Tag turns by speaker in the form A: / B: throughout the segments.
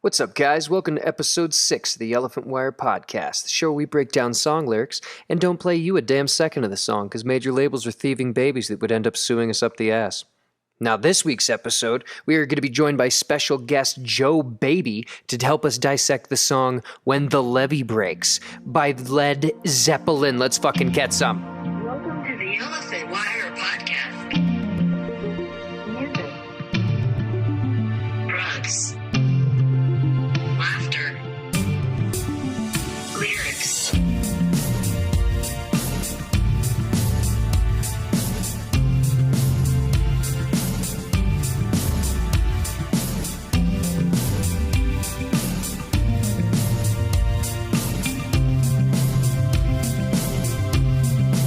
A: What's up, guys? Welcome to episode 6 of the Elephant Wire Podcast, the show where we break down song lyrics and don't play you a damn second of the song because major labels are thieving babies that would end up suing us up the ass. Now, this week's episode, we are going to be joined by special guest Joe Baby to help us dissect the song When the Levee Breaks by Led Zeppelin. Let's fucking get some.
B: Welcome to the Elephant Wire Podcast. Music. Drugs. Laughter. Lyrics.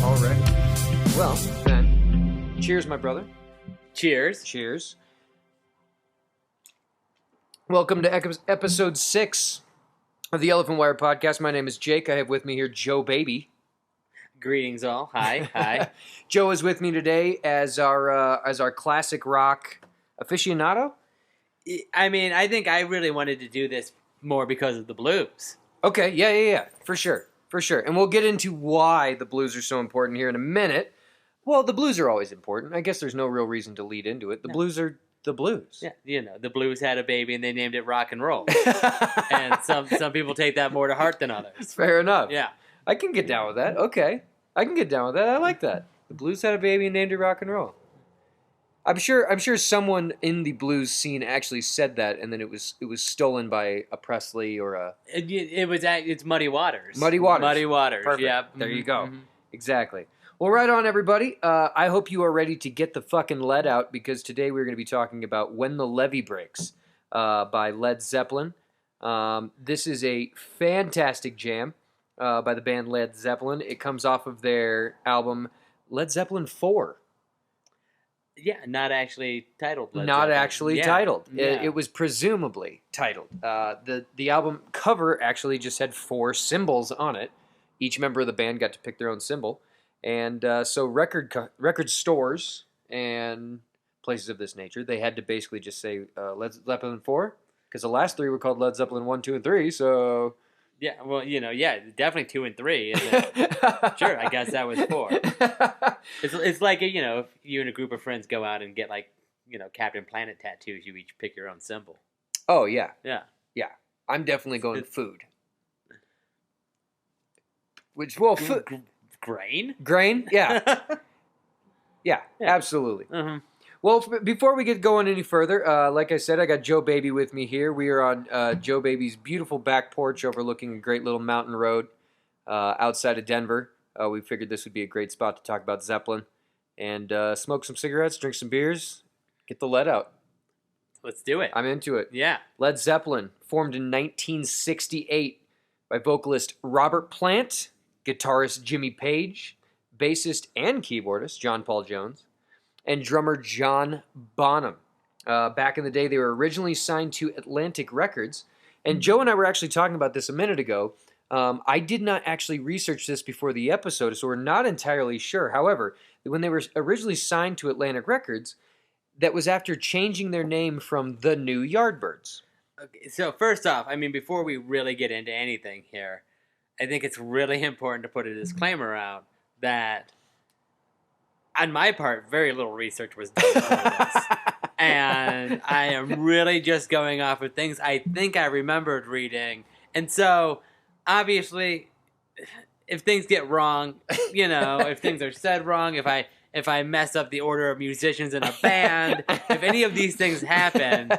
A: Alright. Well, then, cheers, my brother.
C: Cheers.
A: Cheers. Welcome to episode 6 of the Elephant Wire Podcast. My name is Jake. I have with me here Joe Baby.
C: Greetings, all. Hi. Hi.
A: Joe is with me today as our classic rock aficionado.
C: I mean, I think I really wanted to do this more because of the blues.
A: Okay, yeah, for sure. And we'll get into why the blues are so important here in a minute. Well, the blues are always important. I guess there's no real reason to lead into it. The blues are the blues.
C: Yeah, you know, the blues had a baby and they named it rock and roll. And some people take that more to heart than others.
A: Fair enough.
C: Yeah.
A: I can get down with that. Okay. I can get down with that. I like that. The blues had a baby and named it rock and roll. I'm sure someone in the blues scene actually said that, and then it was stolen by a Presley or a
C: It's Muddy Waters.
A: Muddy Waters.
C: Muddy Waters.
A: Perfect.
C: Yeah.
A: There you go. Exactly. Well, right on, everybody. I hope you are ready to get the fucking lead out because today we're going to be talking about When the Levee Breaks by Led Zeppelin. This is a fantastic jam by the band Led Zeppelin. It comes off of their album Led Zeppelin 4.
C: Yeah, not actually titled.
A: Not actually titled.
C: Yeah.
A: It was presumably titled. The album cover actually just had 4 symbols on it. Each member of the band got to pick their own symbol. And so record stores and places of this nature, they had to basically just say Led Zeppelin 4, because the last 3 were called Led Zeppelin 1, 2, and 3, so...
C: Yeah, well, you know, yeah, definitely 2 and 3. And then, sure, I guess that was 4. It's like, you know, if you and a group of friends go out and get, like, you know, Captain Planet tattoos, you each pick your own symbol.
A: Oh, yeah.
C: Yeah.
A: Yeah. I'm definitely going food. Which, well, food...
C: Grain?
A: Grain? Yeah. Yeah, absolutely.
C: Uh-huh.
A: Well, before we get going any further, like I said, I got Joe Baby with me here. We are on Joe Baby's beautiful back porch overlooking a great little mountain road outside of Denver. We figured this would be a great spot to talk about Zeppelin and smoke some cigarettes, drink some beers, get the lead out.
C: Let's do it.
A: I'm into it.
C: Yeah.
A: Led Zeppelin, formed in 1968 by vocalist Robert Plant, guitarist Jimmy Page, bassist and keyboardist John Paul Jones, and drummer John Bonham. Back in the day, they were originally signed to Atlantic Records, and Joe and I were actually talking about this a minute ago. I did not actually research this before the episode, so we're not entirely sure. However, when they were originally signed to Atlantic Records, that was after changing their name from the New Yardbirds.
C: Okay, so first off, I mean, before we really get into anything here, I think it's really important to put a disclaimer out that, on my part, very little research was done for this. And I am really just going off of things I think I remembered reading. And so, obviously, if things get wrong, you know, if things are said wrong, if I mess up the order of musicians in a band, if any of these things happen,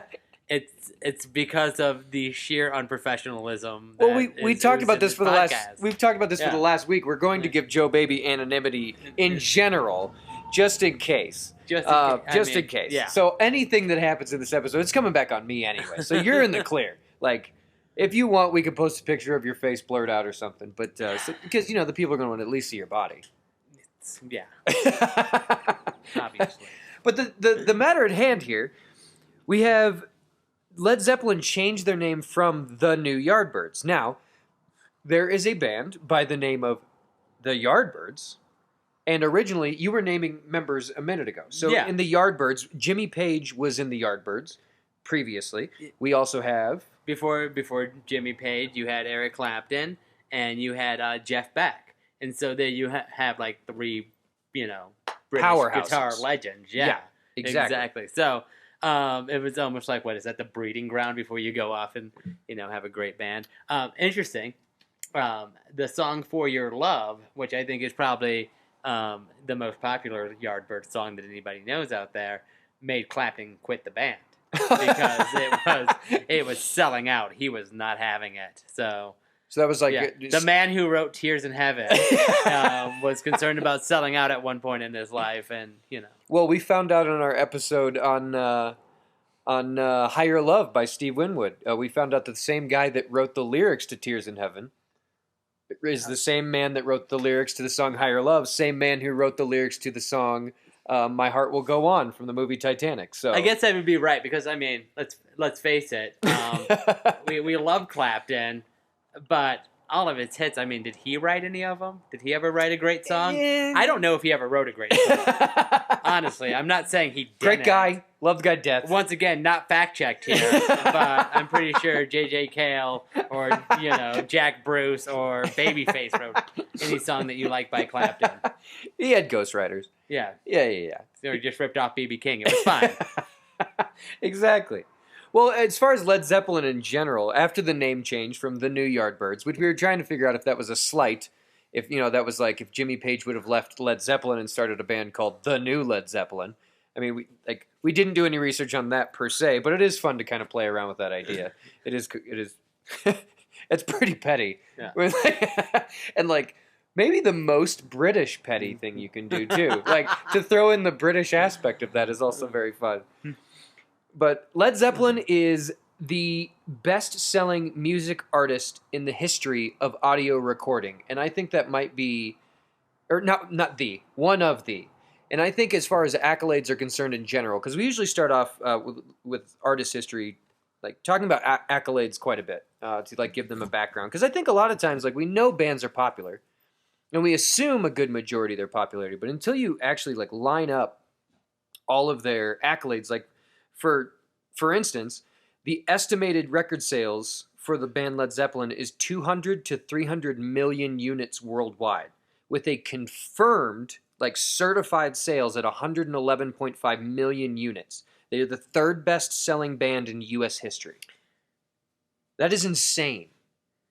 C: it's because of the sheer unprofessionalism.
A: Well, we talked about this for the last. We've talked about this for the last week. We're going to give Joe Baby anonymity in general, just in case. Just in case.
C: Yeah.
A: So anything that happens in this episode, it's coming back on me anyway. So you're in the clear. Like, if you want, we could post a picture of your face blurred out or something. But because you know the people are going to want to at least see your body.
C: Yeah. Obviously.
A: But the matter at hand here, we have Led Zeppelin changed their name from the New Yardbirds. Now, there is a band by the name of the Yardbirds, and originally you were naming members a minute ago. So in the Yardbirds, Jimmy Page was in the Yardbirds previously. We also have
C: before Jimmy Page, you had Eric Clapton and you had Jeff Beck, and so there you have like three, British
A: Powerhouses.
C: guitar legends. Yeah,
A: exactly.
C: So it was almost like, what is that, the breeding ground before you go off and have a great band. Interesting. The song "For Your Love," which I think is probably the most popular Yardbirds song that anybody knows out there, made Clapton quit the band. Because it was selling out. He was not having it. So
A: that was like
C: the man who wrote "Tears in Heaven" was concerned about selling out at one point in his life, and
A: Well, we found out in our episode on "Higher Love" by Steve Winwood. We found out that the same guy that wrote the lyrics to "Tears in Heaven" is the same man that wrote the lyrics to the song "Higher Love." Same man who wrote the lyrics to the song "My Heart Will Go On" from the movie Titanic. So
C: I guess that would be right, because I mean, let's face it, we love Clapton, but all of his hits. I mean, did he write any of them? Did he ever write a great song? I don't know if he ever wrote a great song. Honestly, I'm not saying he didn't.
A: Great guy, love the guy to death.
C: Once again, not fact checked here, but I'm pretty sure J.J. Cale or Jack Bruce or Babyface wrote any song that you like by Clapton.
A: He had ghostwriters.
C: Yeah.
A: Or
C: he just ripped off B.B. King. It was fine.
A: Exactly. Well, as far as Led Zeppelin in general, after the name change from the New Yardbirds, which we were trying to figure out if that was a slight, if that was like if Jimmy Page would have left Led Zeppelin and started a band called The New Led Zeppelin. I mean, we didn't do any research on that per se, but it is fun to kind of play around with that idea. It is it's pretty petty.
C: Yeah.
A: And maybe the most British petty thing you can do too. To throw in the British aspect of that is also very fun. But Led Zeppelin is the best-selling music artist in the history of audio recording. And I think that might be, or not the, one of the. And I think as far as accolades are concerned in general, because we usually start off with artist history, talking about accolades quite a bit to give them a background. Because I think a lot of times, we know bands are popular, and we assume a good majority of their popularity. But until you actually line up all of their accolades, for instance, the estimated record sales for the band Led Zeppelin is 200 to 300 million units worldwide, with a confirmed, certified sales at 111.5 million units. They are the third best-selling band in U.S. history. That is insane.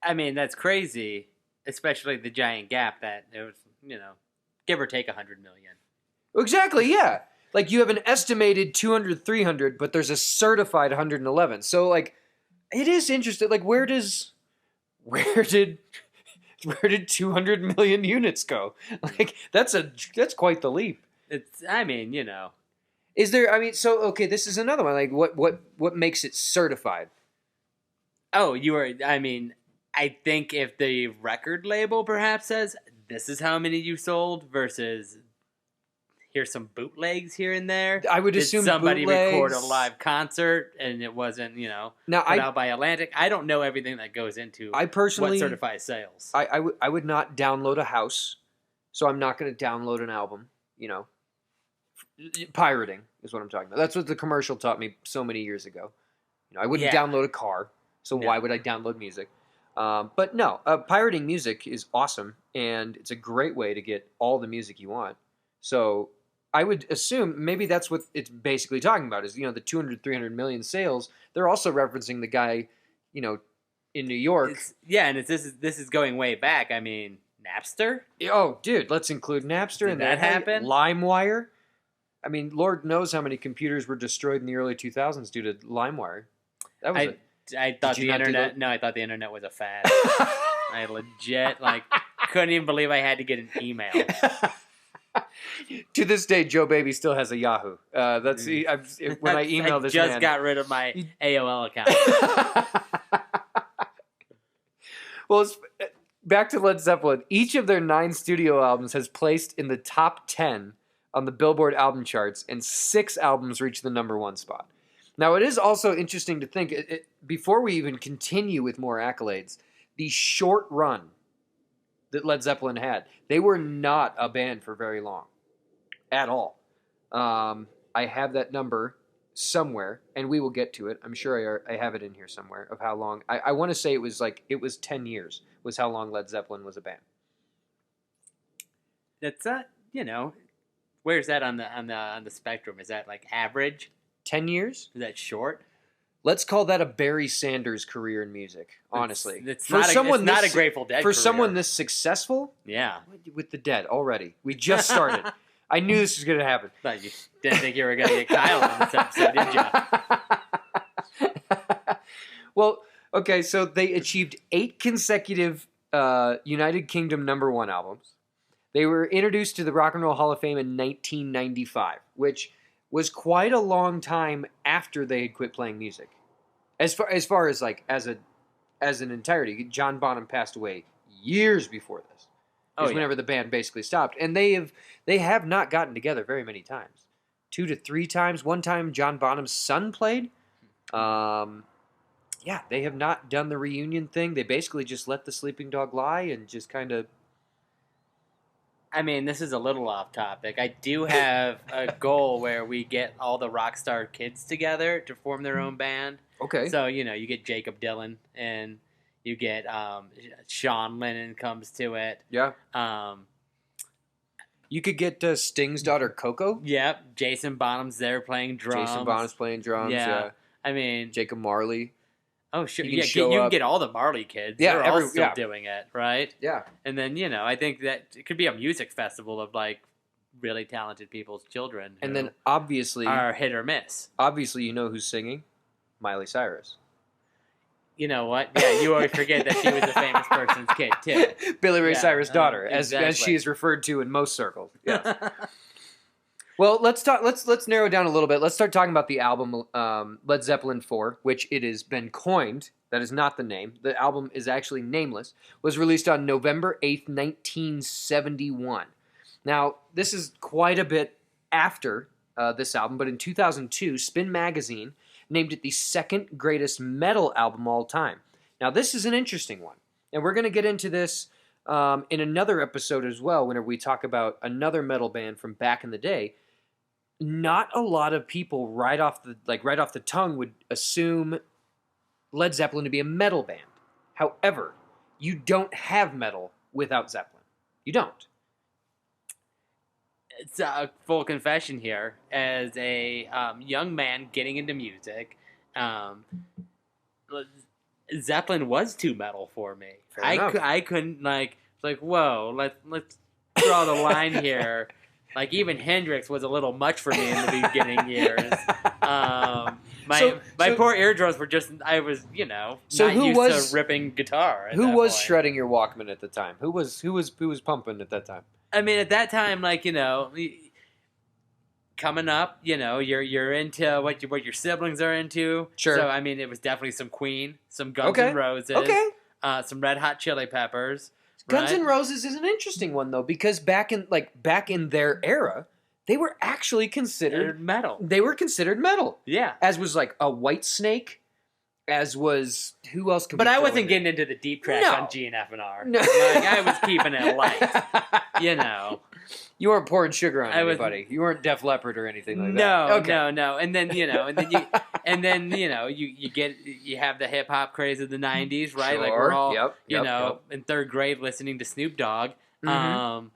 C: I mean, that's crazy, especially the giant gap that it was, give or take 100 million.
A: Exactly, yeah. You have an estimated 200, 300, but there's a certified 111. So, it is interesting. Where did 200 million units go? That's quite the leap. Is there, okay, this is another one. What makes it certified?
C: Oh, I think if the record label perhaps says, this is how many you sold versus here's some bootlegs here and there.
A: I would assume
C: somebody
A: bootlegs.
C: record a live concert and it wasn't, put out by Atlantic. I don't know everything that goes into what certifies sales.
A: I would not download a house, so I'm not going to download an album. Pirating is what I'm talking about. That's what the commercial taught me so many years ago. I wouldn't download a car, so why would I download music? But no, pirating music is awesome, and it's a great way to get all the music you want. So I would assume maybe that's what it's basically talking about is, the 200, 300 million sales. They're also referencing the guy, in New York.
C: This is going way back. I mean, Napster?
A: Oh, dude, let's include Napster.
C: Did that happen?
A: LimeWire. I mean, Lord knows how many computers were destroyed in the early 2000s due to LimeWire. That was
C: I thought the internet. No, I thought the internet was a fad. I legit couldn't even believe I had to get an email.
A: To this day, Joe Baby still has a Yahoo. When I email this man,
C: I just got rid of my AOL account.
A: Well, back to Led Zeppelin. Each of their 9 studio albums has placed in the top 10 on the Billboard album charts, and 6 albums reached the number 1 spot. Now, it is also interesting to think, before we even continue with more accolades, the short run that Led Zeppelin had, they were not a band for very long. At all. I have that number somewhere, and we will get to it. I'm sure I have it in here somewhere of how long. I want to say it was 10 years was how long Led Zeppelin was a band.
C: That's where's that on the spectrum? Is that like average?
A: 10 years?
C: Is that short?
A: Let's call that a Barry Sanders career in music, honestly.
C: It's not a Grateful Dead
A: For
C: career.
A: someone this successful,
C: yeah.
A: with the Dead already. We just started. I knew this was going to happen.
C: But you didn't think you were going to get Kyle on this episode, did you?
A: Well, okay, so they achieved 8 consecutive United Kingdom #1 albums. They were introduced to the Rock and Roll Hall of Fame in 1995, which was quite a long time after they had quit playing music. As far as like as an entirety, John Bonham passed away years before this. Whenever the band basically stopped, and they have not gotten together very many times, 2 to 3 times. One time, John Bonham's son played. Yeah, they have not done the reunion thing. They basically just let the sleeping dog lie and just kind of.
C: I mean, this is a little off topic. I do have a goal where we get all the rock star kids together to form their own band.
A: Okay.
C: So, you get Jacob Dylan and you get Sean Lennon comes to it.
A: Yeah. You could get Sting's daughter Coco.
C: Yep. Jason Bonham's there playing drums.
A: Jason Bonham's playing drums. Yeah.
C: I mean,
A: Jacob Marley.
C: Oh, sure.
A: You
C: can get all the Marley kids.
A: Yeah,
C: they're all still doing it, right?
A: Yeah.
C: And then, I think that it could be a music festival of, like, really talented people's children.
A: And then, obviously...
C: are hit or miss.
A: Obviously, you know who's singing? Miley Cyrus.
C: You know what? Yeah, you always forget that she was a famous person's kid, too.
A: Billy Ray Cyrus' daughter,
C: exactly.
A: as she is referred to in most circles. Yes. Well, let's narrow it down a little bit. Let's start talking about the album Led Zeppelin 4, which it has been coined. That is not the name. The album is actually nameless. Was released on November 8th, 1971. Now, this is quite a bit after this album, but in 2002, Spin Magazine named it the second greatest metal album all time. Now, this is an interesting one, and we're going to get into this in another episode as well, whenever we talk about another metal band from back in the day. Not a lot of people right off the tongue would assume Led Zeppelin to be a metal band. However, you don't have metal without Zeppelin. You don't.
C: It's a full confession here. As a young man getting into music, Zeppelin was too metal for me. I couldn't whoa, let's draw the line here. Like, even Hendrix was a little much for me in the beginning years. My poor eardrums were just, I was, not used to ripping guitar.
A: Who was shredding your Walkman at the time? Who was pumping at that time?
C: I mean, at that time, coming up, you're into what your siblings are into.
A: Sure.
C: So, I mean, it was definitely some Queen, some Guns N' Roses, some Red Hot Chili Peppers.
A: Guns N' Roses is an interesting one, though, because back in their era, they were actually considered
C: metal.
A: They were considered metal.
C: Yeah.
A: As was like a Whitesnake, as was who else could
C: But I wasn't getting into the deep tracks on G and F and R.
A: No.
C: I was keeping it light.
A: You weren't pouring sugar on anybody. You weren't Def Leppard or anything like
C: that. No. And then you have the hip hop craze of the '90s, right?
A: Sure.
C: Like, we're all
A: yep.
C: in third grade listening to Snoop Dogg.
A: Mm-hmm.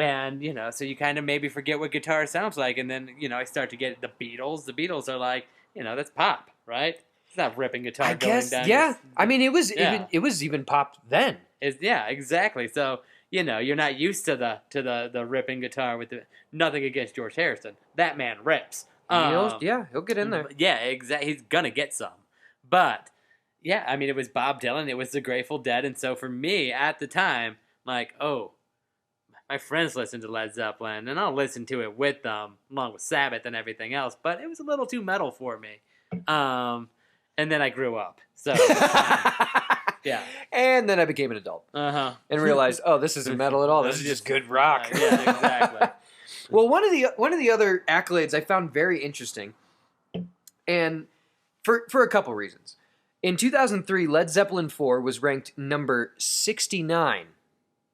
C: And so you kind of maybe forget what guitar sounds like, and then I start to get the Beatles. The Beatles are like, that's pop, right? It's not ripping guitar.
A: I guess,
C: going down.
A: Yeah. I mean, it was even pop then.
C: Exactly. So you're not used to the ripping guitar with nothing against George Harrison. That man rips.
A: He'll get in there.
C: Yeah, exactly. He's gonna get some. But yeah, I mean, it was Bob Dylan. It was the Grateful Dead, and so for me at the time, like, oh, my friends listened to Led Zeppelin, and I'll listen to it with them, along with Sabbath and everything else. But it was a little too metal for me. And then I grew up. So yeah.
A: And then I became an adult.
C: Uh-huh.
A: And realized, oh, this isn't metal at all. This is just good rock.
C: Yeah, exactly.
A: Well, one of the other accolades I found very interesting, and for a couple reasons. In 2003, Led Zeppelin 4 was ranked number 69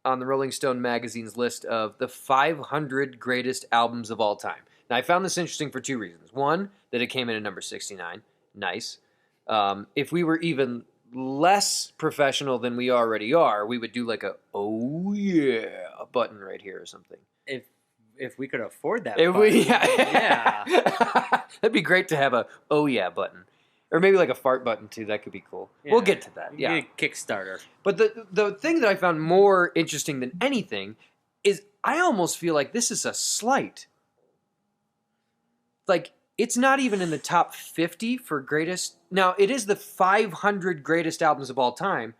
A: on the Rolling Stone magazine's list of the 500 greatest albums of all time. Now, I found this interesting for two reasons. One, that it came in at number 69. Nice. If we were even less professional than we already are, we would do like a "oh yeah" button right here or something.
C: If we could afford that,
A: If we,
C: button,
A: yeah. That'd be great to have a "oh yeah" button, or maybe like a fart button too. That could be cool.
C: Yeah.
A: We'll get to that. Yeah.
C: Kickstarter.
A: But the thing that I found more interesting than anything is I almost feel like this is a slight. Like, it's not even in the top 50 for greatest. Now, it is the 500 greatest albums of all time.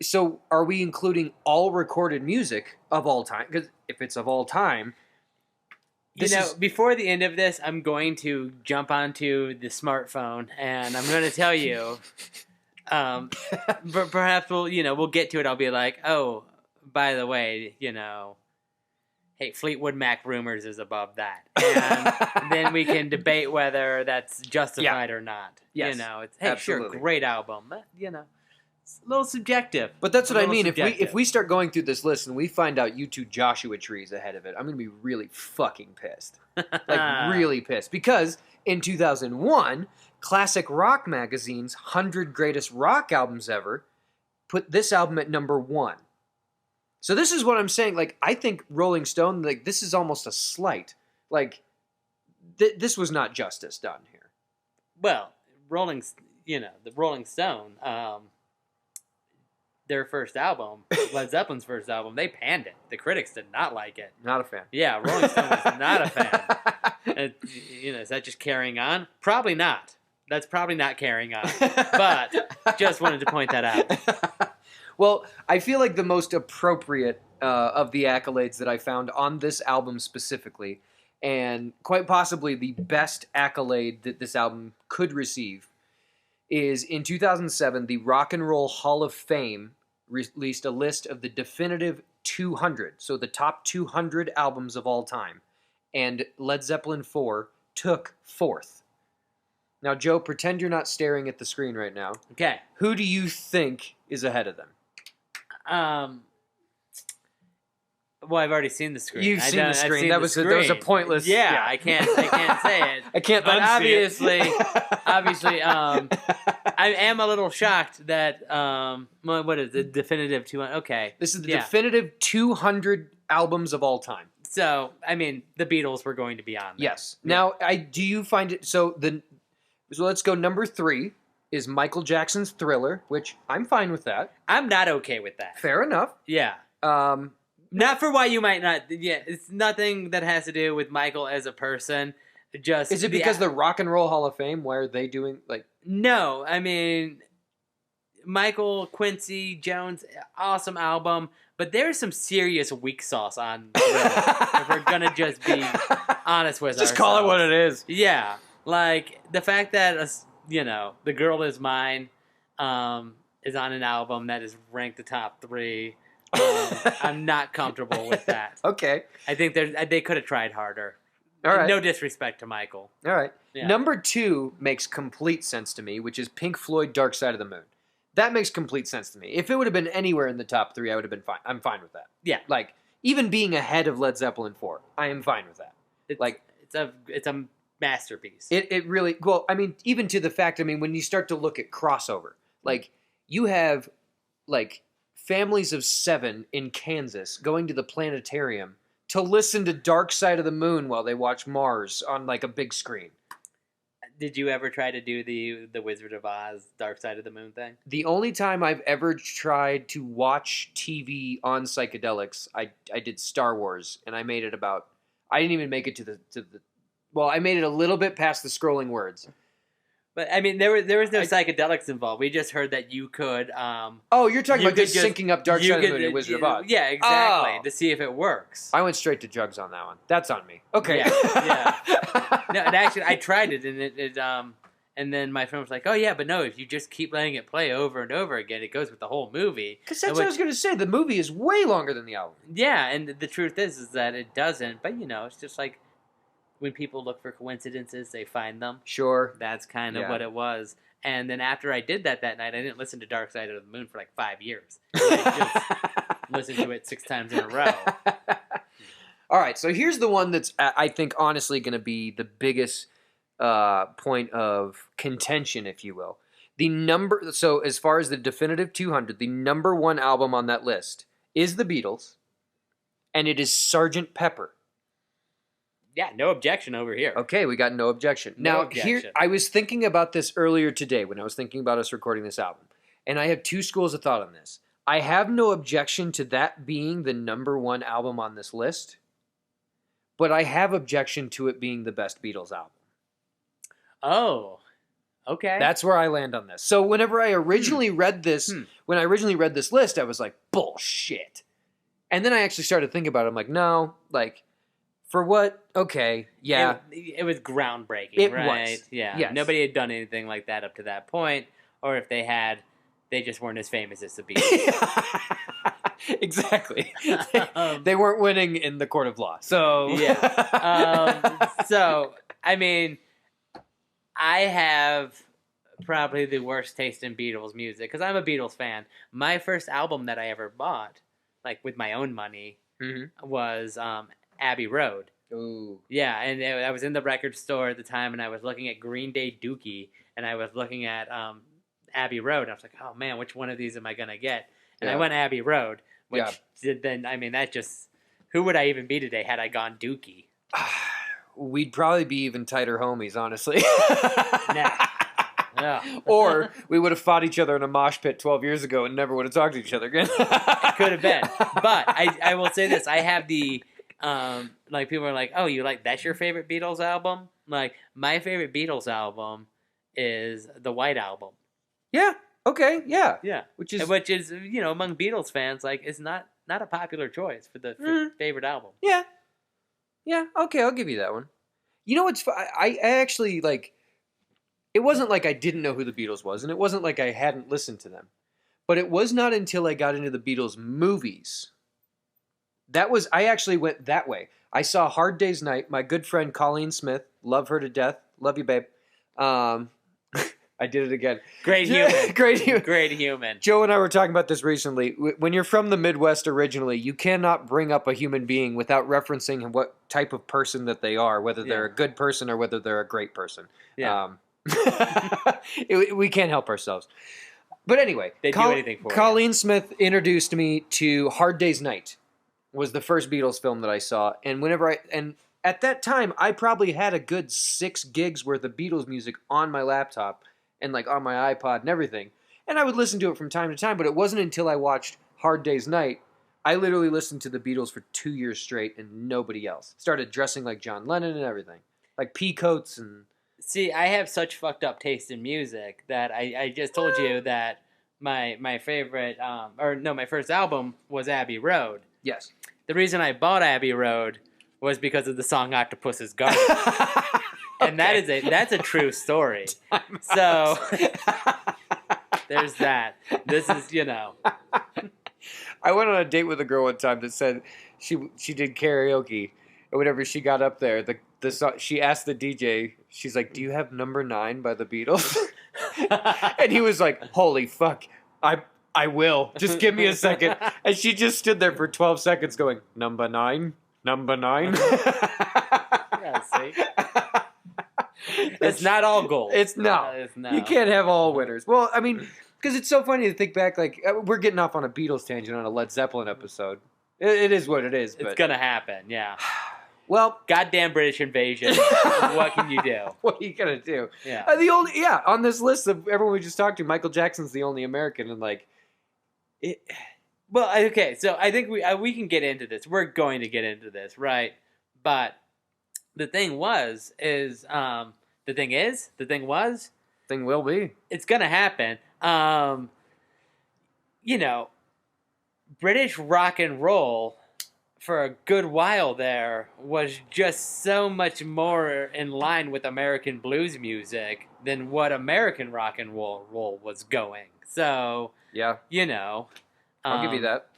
A: So, are we including all recorded music of all time? Because if it's of all time,
C: before the end of this, I'm going to jump onto the smartphone and I'm going to tell you. But perhaps we'll get to it. I'll be like, oh, by the way, hey, Fleetwood Mac Rumors is above that, and then we can debate whether that's justified or not.
A: Yes,
C: it's
A: absolutely.
C: Sure, great album, but it's a little subjective.
A: But that's what I mean. If we start going through this list and we find out U2 Joshua Tree is ahead of it, I'm gonna be really fucking pissed, like really pissed, because in 2001, Classic Rock Magazine's 100 Greatest Rock Albums Ever put this album at number 1. So this is what I'm saying. Like, I think Rolling Stone, like, this is almost a slight. Like, this was not justice done here.
C: Well, the Rolling Stone, their first album, Led Zeppelin's first album, they panned it. The critics did not like it.
A: Not a fan.
C: Yeah, Rolling Stone was not a fan. Is that just carrying on? Probably not. That's probably not carrying on. But just wanted to point that out.
A: Well, I feel like the most appropriate of the accolades that I found on this album specifically, and quite possibly the best accolade that this album could receive, is in 2007, the Rock and Roll Hall of Fame released a list of the definitive 200, so the top 200 albums of all time, and Led Zeppelin 4 took 4th. Now, Joe, pretend you're not staring at the screen right now.
C: Okay.
A: Who do you think is ahead of them?
C: Well, I've already seen the screen.
A: You've seen the screen. That was a pointless.
C: Yeah, I can't say it.
A: I can't.
C: But
A: unsee
C: obviously, I am a little shocked that what is the definitive 200? Okay,
A: this is the definitive 200 albums of all time.
C: So, I mean, the Beatles were going to be on there.
A: Yes. Now, do you find it so? So let's go. Number 3 is Michael Jackson's Thriller, which I'm fine with that.
C: I'm not okay with that.
A: Fair enough.
C: Yeah. Not for why you might not. Yeah, it's nothing that has to do with Michael as a person. Just
A: is it because the Rock and Roll Hall of Fame? Why are they doing like?
C: No, I mean, Michael, Quincy Jones, awesome album, but there's some serious weak sauce on Thriller. If we're gonna just be honest with ourselves.
A: Just call it what it is.
C: Yeah, like the fact that The Girl Is Mine is on an album that is ranked the top 3. I'm not comfortable with that.
A: Okay.
C: I think they could have tried harder.
A: All right.
C: No disrespect to Michael.
A: All right.
C: Yeah.
A: Number 2 makes complete sense to me, which is Pink Floyd Dark Side of the Moon. That makes complete sense to me. If it would have been anywhere in the top 3, I would have been fine. I'm fine with that.
C: Yeah.
A: Like, even being ahead of Led Zeppelin 4, I am fine with that.
C: It's a masterpiece.
A: It really, well, I mean, even to the fact, I mean, when you start to look at crossover, like, you have, like, families of 7 in Kansas going to the planetarium to listen to Dark Side of the Moon while they watch Mars on, like, a big screen.
C: Did you ever try to do the Wizard of Oz Dark Side of the Moon thing?
A: The only time I've ever tried to watch TV on psychedelics, I did Star Wars, and I made it I didn't even make it to the well, I made it a little bit past the scrolling words.
C: But, I mean, there was no psychedelics involved. We just heard that you could...
A: oh, you're talking about just syncing up Dark Side of the Moon and Wizard of Oz.
C: Yeah, exactly, to see if it works.
A: I went straight to drugs on that one. That's on me. Okay.
C: Yeah. No, and actually, I tried it, and and then my friend was like, oh, yeah, but no, if you just keep letting it play over and over again, it goes with the whole movie.
A: Because that's what I was going to say. The movie is way longer than the album.
C: Yeah, and the truth is that it doesn't. But, it's just like... when people look for coincidences, they find them.
A: Sure.
C: That's kind of what it was. And then after I did that night, I didn't listen to Dark Side of the Moon for like 5 years. I just listened to it 6 times in a row.
A: All right, so here's the one that's, I think, honestly going to be the biggest point of contention, if you will. So as far as the definitive 200, the number one album on that list is the Beatles, and it is Sgt. Pepper.
C: Yeah, no objection over here.
A: Okay, we got no objection.
C: No
A: Now,
C: objection.
A: here, I was thinking about this earlier today when I was thinking about us recording this album, and I have two schools of thought on this. I have no objection to that being the number one album on this list, but I have objection to it being the best Beatles album.
C: Oh, okay.
A: That's where I land on this. So whenever I originally read this, when I originally read this list, I was like, bullshit. And then I actually started thinking about it. I'm like, no, like, for what? Okay, yeah.
C: It was groundbreaking,
A: It
C: right?
A: was.
C: Yeah.
A: Yes.
C: Nobody had done anything like that up to that point. Or if they had, they just weren't as famous as the Beatles.
A: Exactly. They weren't winning in the court of law. So,
C: yeah. So, I mean, I have probably the worst taste in Beatles music because I'm a Beatles fan. My first album that I ever bought, like with my own money, was Abbey Road.
A: Ooh.
C: Yeah, and I was in the record store at the time, and I was looking at Green Day Dookie, and I was looking at Abbey Road. And I was like, oh man, which one of these am I gonna get? And I went Abbey Road, which then I mean that just who would I even be today had I gone Dookie?
A: We'd probably be even tighter homies, honestly.
C: Nah. No.
A: Or we would have fought each other in a mosh pit 12 years ago and never would have talked to each other again.
C: It could have been. But I will say this. I have the, like, people are like, oh, that's your favorite Beatles album? Like, my favorite Beatles album is the White Album.
A: Yeah. Okay. Yeah.
C: Yeah. Which is, among Beatles fans, like, is not a popular choice for the favorite album.
A: Yeah. Yeah. Okay. I'll give you that one. You know what's I actually, like, it wasn't like I didn't know who the Beatles was, and it wasn't like I hadn't listened to them. But it was not until I got into the Beatles movies. I actually went that way. I saw Hard Day's Night, my good friend Colleen Smith, love her to death, love you, babe. I did it again.
C: Great human.
A: Great human.
C: Great human.
A: Joe and I were talking about this recently. When you're from the Midwest originally, you cannot bring up a human being without referencing what type of person that they are, whether they're a good person or whether they're a great person.
C: Yeah.
A: We can't help ourselves. But anyway,
C: They'd do anything for
A: Colleen Smith introduced me to Hard Day's Night. Was the first Beatles film that I saw, and at that time I probably had a good 6 gigs worth of Beatles music on my laptop and like on my iPod and everything, and I would listen to it from time to time. But it wasn't until I watched Hard Day's Night, I literally listened to the Beatles for 2 years straight and nobody else. Started dressing like John Lennon and everything, like pea coats and.
C: See, I have such fucked up taste in music that I just told you that my favorite, my first album was Abbey Road.
A: Yes.
C: The reason I bought Abbey Road was because of the song Octopus's Garden. And that's a true story. So, there's that. This is,
A: I went on a date with a girl one time that said she did karaoke, and whenever she got up there, the song, she asked the DJ, she's like, "Do you have Number 9 by the Beatles?" And he was like, "Holy fuck, I will. Just give me a second." And she just stood there for 12 seconds going, "Number 9, Number 9."
C: Yeah, see? It's not all gold.
A: It's no. You can't have all winners. Well, I mean, because it's so funny to think back, like, we're getting off on a Beatles tangent on a Led Zeppelin episode. It is what it is.
C: It's going to happen, yeah.
A: Well,
C: goddamn British invasion. What can you do?
A: What are you gonna do?
C: Yeah.
A: On this list of everyone we just talked to, Michael Jackson's the only American, and like, it.
C: Well, okay, so I think we can get into this. We're going to get into this, right? But the thing was,
A: will be.
C: It's gonna happen. British rock and roll, for a good while there, was just so much more in line with American blues music than what American rock and roll was going. So,
A: yeah, I'll give you that.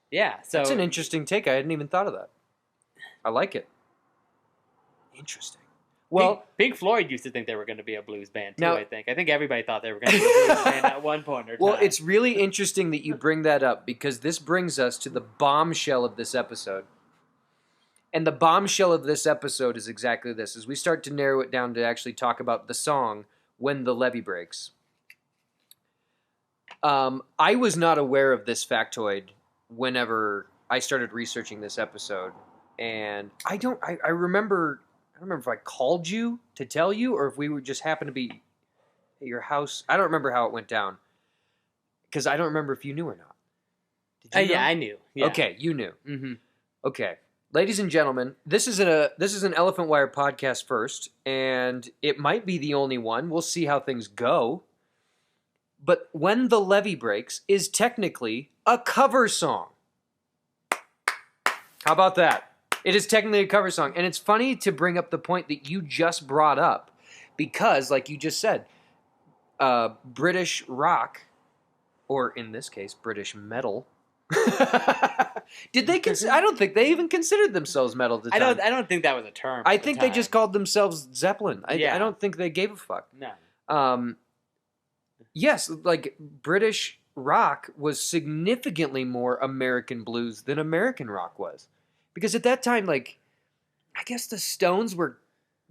C: Yeah, so
A: that's an interesting take. I hadn't even thought of that. I like it. Interesting. Well,
C: Pink Floyd used to think they were going to be a blues band too. I think everybody thought they were going to be a blues band at one point or time.
A: Well, it's really interesting that you bring that up because this brings us to the bombshell of this episode. And the bombshell of this episode is exactly this, as we start to narrow it down to actually talk about the song, When the Levee Breaks. I was not aware of this factoid whenever I started researching this episode. And I remember if I called you to tell you or if we would just happen to be at your house. I don't remember how it went down. Because I don't remember if you knew or not. Did you know?
C: Yeah, I knew. Yeah.
A: Okay, you knew.
C: Mm-hmm.
A: Okay. Ladies and gentlemen, this is an Elephant Wire podcast first, and it might be the only one. We'll see how things go. But When the Levee Breaks is technically a cover song. How about that? It is technically a cover song. And it's funny to bring up the point that you just brought up because, like you just said, British rock, or in this case, British metal. Did they I don't think they even considered themselves metal at the time.
C: I don't think that was a term.
A: I think they just called themselves Zeppelin. I don't think they gave a fuck.
C: No.
A: Yes, like British rock was significantly more American blues than American rock was. Because at that time, like, I guess the Stones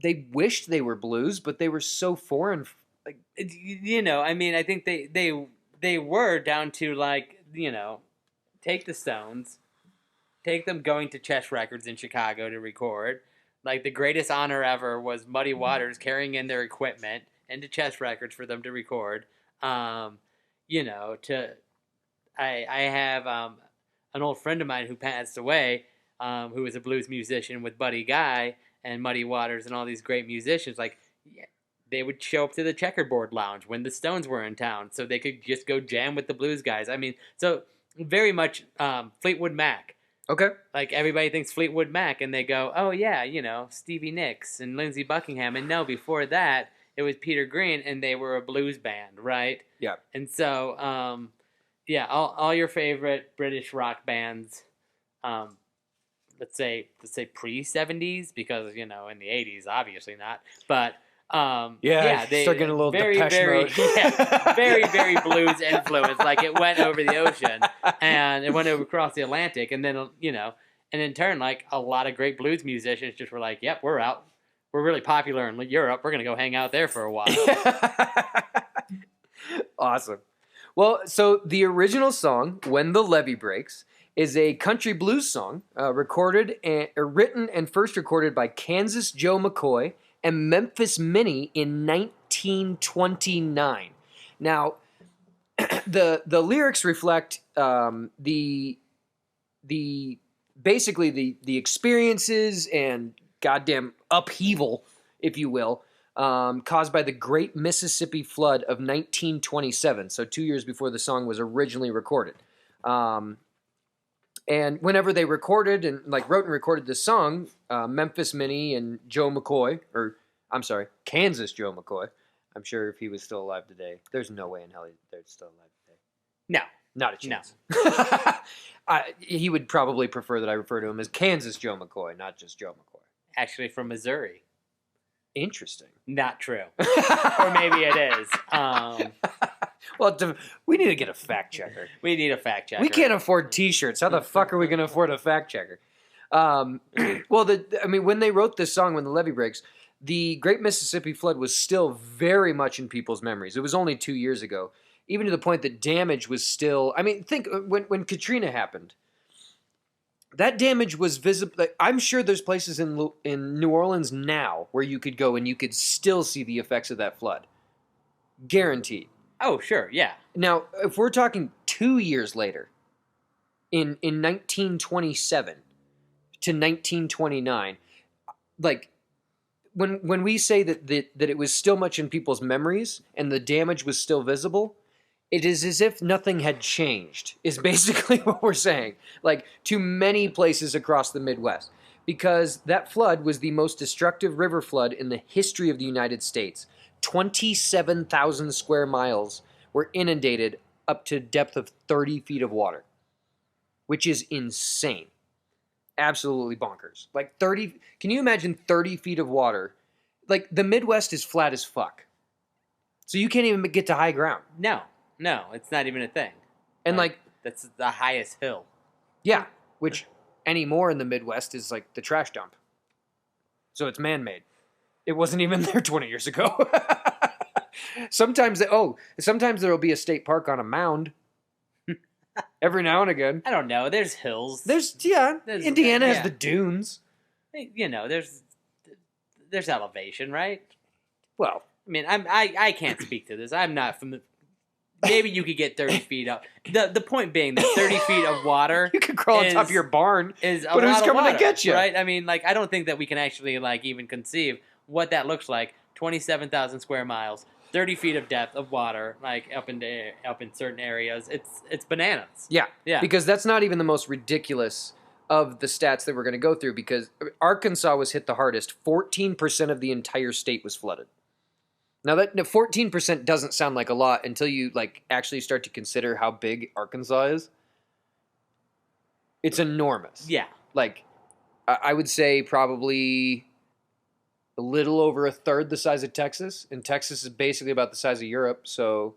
A: they wished they were blues, but they were so foreign. Like,
C: you know, I mean, I think they were down to, like, you know, take the Stones, take them going to Chess Records in Chicago to record. Like, the greatest honor ever was Muddy Waters carrying in their equipment into Chess Records for them to record. You know, I have an old friend of mine who passed away, who was a blues musician with Buddy Guy and Muddy Waters and all these great musicians. Like, yeah, they would show up to the Checkerboard Lounge when the Stones were in town, so they could just go jam with the blues guys. I mean, so very much Fleetwood Mac.
A: okay.
C: Like, everybody thinks Fleetwood Mac, and they go, oh, yeah, you know, Stevie Nicks and Lindsey Buckingham. And no, before that, it was Peter Green, and they were a blues band, right?
A: Yeah.
C: And so, yeah, all your favorite British rock bands, let's say pre-70s, because, you know, in the 80s, obviously not. But, they
A: start getting a little
C: very,
A: Depeche
C: very,
A: Mode.
C: yeah, very, very blues influence. Like, it went over the ocean, and it went over across the Atlantic, and then, you know, and in turn, like, a lot of great blues musicians just were like, yep, we're out. We're really popular in Europe. We're going to go hang out there for a while.
A: Awesome. Well, so the original song, When the Levee Breaks, is a country blues song written and first recorded by Kansas Joe McCoy and Memphis Minnie in 1929. Now, the lyrics reflect basically the experiences and goddamn upheaval, if you will, caused by the Great Mississippi Flood of 1927, so 2 years before the song was originally recorded. And whenever they recorded and wrote and recorded this song, Memphis Minnie and Kansas Joe McCoy. I'm sure if he was still alive today, there's no way in hell they're still alive today.
C: No.
A: Not a chance. No. He would probably prefer that I refer to him as Kansas Joe McCoy, not just Joe McCoy.
C: Actually, from Missouri.
A: Interesting.
C: Not true. Or maybe it is.
A: Well, we need to get a fact checker.
C: We need a fact checker.
A: We can't afford T-shirts. How the fuck are we going to afford a fact checker? When they wrote this song, When the Levee Breaks, the Great Mississippi Flood was still very much in people's memories. It was only 2 years ago, even to the point that damage was still... I mean, think when Katrina happened. That damage was visible. I'm sure there's places in New Orleans now where you could go and you could still see the effects of that flood. Guaranteed.
C: Oh, sure, yeah.
A: Now, if we're talking 2 years later, in 1927 to 1929, like when we say that it was still much in people's memories and the damage was still visible, it is as if nothing had changed, is basically what we're saying. Like, to many places across the Midwest. Because that flood was the most destructive river flood in the history of the United States. 27,000 square miles were inundated up to a depth of 30 feet of water. Which is insane. Absolutely bonkers. Like 30... Can you imagine 30 feet of water? Like, the Midwest is flat as fuck. So you can't even get to high ground.
C: No, it's not even a thing.
A: And
C: that's the highest hill.
A: Yeah, which anymore in the Midwest is like the trash dump. So it's man-made. It wasn't even there 20 years ago. Sometimes there'll be a state park on a mound. Every now and again.
C: I don't know. There's hills.
A: Indiana has the dunes.
C: You know, there's elevation, right?
A: Well,
C: I mean, I can't speak to this. I'm not from the. Maybe you could get 30 feet up. The point being that 30 feet of water.
A: You could crawl on top of your barn.
C: But
A: who's coming to get you?
C: Right? I mean, like, I don't think that we can actually like even conceive what that looks like. 27,000 square miles, 30 feet of depth of water, like up in certain areas. It's bananas.
A: Yeah. Because that's not even the most ridiculous of the stats that we're going to go through. Because Arkansas was hit the hardest. 14% of the entire state was flooded. Now, 14% doesn't sound like a lot until you like actually start to consider how big Arkansas is. It's enormous.
C: Yeah.
A: Like, I would say probably a little over a third the size of Texas, and Texas is basically about the size of Europe, so...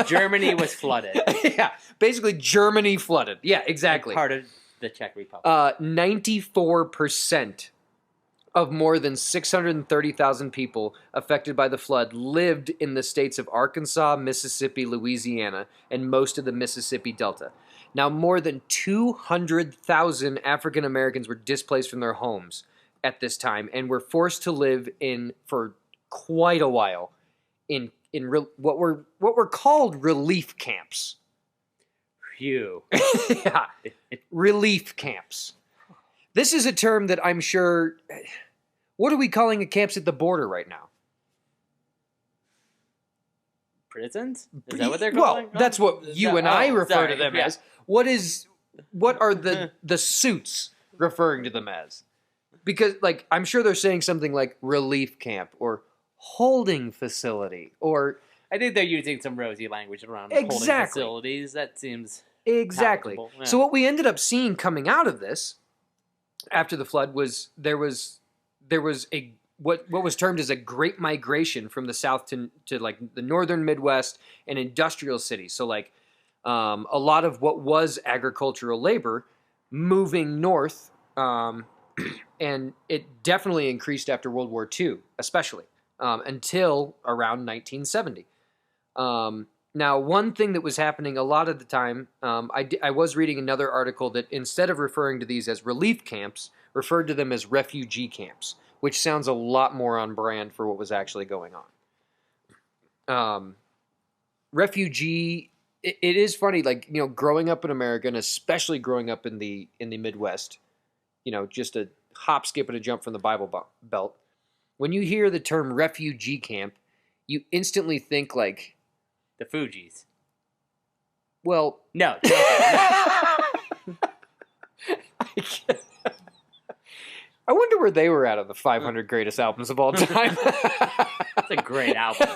C: Germany was flooded.
A: Yeah, basically Germany flooded. Yeah, exactly.
C: Like part of the Czech Republic.
A: 94% of more than 630,000 people affected by the flood lived in the states of Arkansas, Mississippi, Louisiana, and most of the Mississippi Delta. Now, more than 200,000 African Americans were displaced from their homes at this time and were forced to live for quite a while in what were called relief camps.
C: Phew.
A: Yeah, relief camps. This is a term that I'm sure. What are we calling the camps at the border right now?
C: Prisons? Is that what they're calling?
A: Well, that's what you and I refer to them as. What are the suits referring to them as? Because, like, I'm sure they're saying something like relief camp or holding facility or...
C: I think they're using some rosy language around holding facilities. That seems
A: exactly.
C: Yeah.
A: So what we ended up seeing coming out of this after the flood was there was a what was termed as a great migration from the south to like the northern Midwest and industrial cities. So like a lot of what was agricultural labor moving north, and it definitely increased after World War II, especially until around 1970. Now, one thing that was happening a lot of the time, I was reading another article that instead of referring to these as relief camps, referred to them as refugee camps, which sounds a lot more on brand for what was actually going on. Refugee, it is funny, like, you know, growing up in America, and especially growing up in the Midwest, you know, just a hop, skip, and a jump from the Bible Belt. When you hear the term refugee camp, you instantly think like...
C: The Fugees.
A: Well...
C: No.
A: I wonder where they were at on the 500 greatest albums of all time.
C: That's a great album.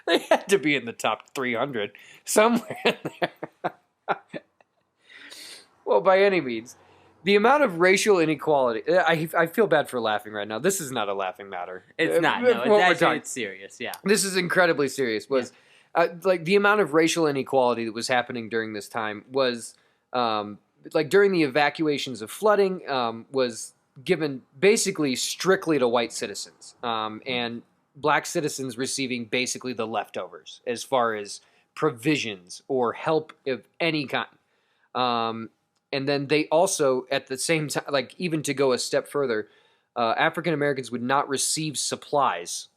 A: They had to be in the top 300 somewhere in there. Well, by any means, the amount of racial inequality... I feel bad for laughing right now. This is not a laughing matter.
C: It's not. No, it's serious, yeah.
A: This is incredibly serious. Like the amount of racial inequality that was happening during this time was... like during the evacuations of flooding, was given basically strictly to white citizens, and black citizens receiving basically the leftovers as far as provisions or help of any kind. And then they also, at the same time, like even to go a step further, African Americans would not receive supplies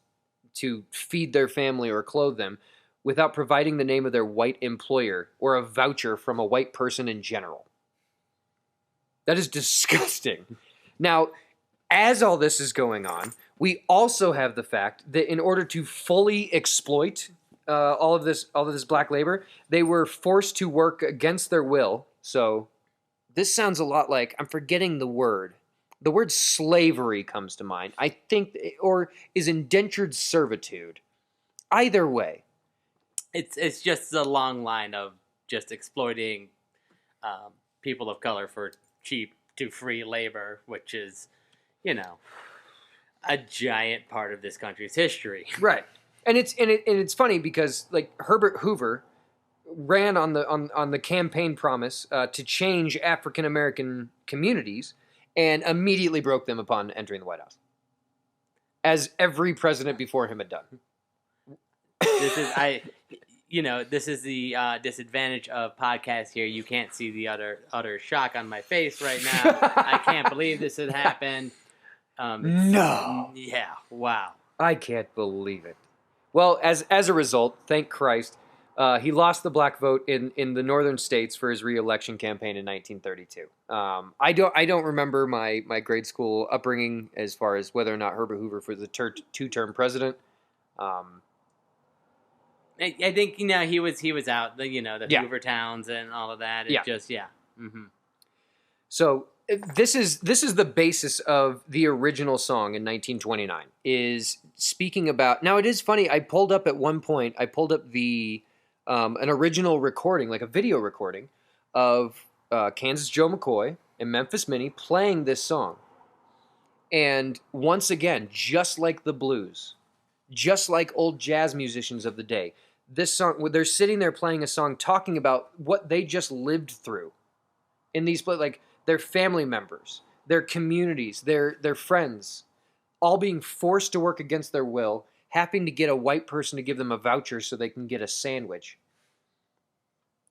A: to feed their family or clothe them without providing the name of their white employer or a voucher from a white person in general. That is disgusting. Now, as all this is going on, we also have the fact that in order to fully exploit all of this black labor, they were forced to work against their will. So this sounds a lot like, I'm forgetting the word. The word slavery comes to mind. I think, or is indentured servitude. Either way.
C: It's just a long line of just exploiting people of color for cheap to free labor, which is, you know, a giant part of this country's history.
A: Right. And it's funny because like Herbert Hoover ran on the campaign promise to change African American communities, and immediately broke them upon entering the White House, as every president before him had done.
C: This is the disadvantage of podcasts here. You can't see the utter shock on my face right now. I can't believe this had happened.
A: No.
C: Yeah. Wow.
A: I can't believe it. Well, as a result, thank Christ, he lost the black vote in the northern states for his re-election campaign in 1932. I don't remember my grade school upbringing as far as whether or not Herbert Hoover was a two-term president.
C: I think he was out. The
A: Yeah.
C: Hoover Towns and all of that. Mm-hmm.
A: So this is the basis of the original song in 1929. Is speaking about. Now it is funny. I pulled up at one point. I pulled up the an original recording, like a video recording of Kansas Joe McCoy and Memphis Minnie playing this song. And once again, just like the blues, just like old jazz musicians of the day, this song, they're sitting there playing a song talking about what they just lived through in these, like their family members, their communities, their friends, all being forced to work against their will, having to get a white person to give them a voucher so they can get a sandwich.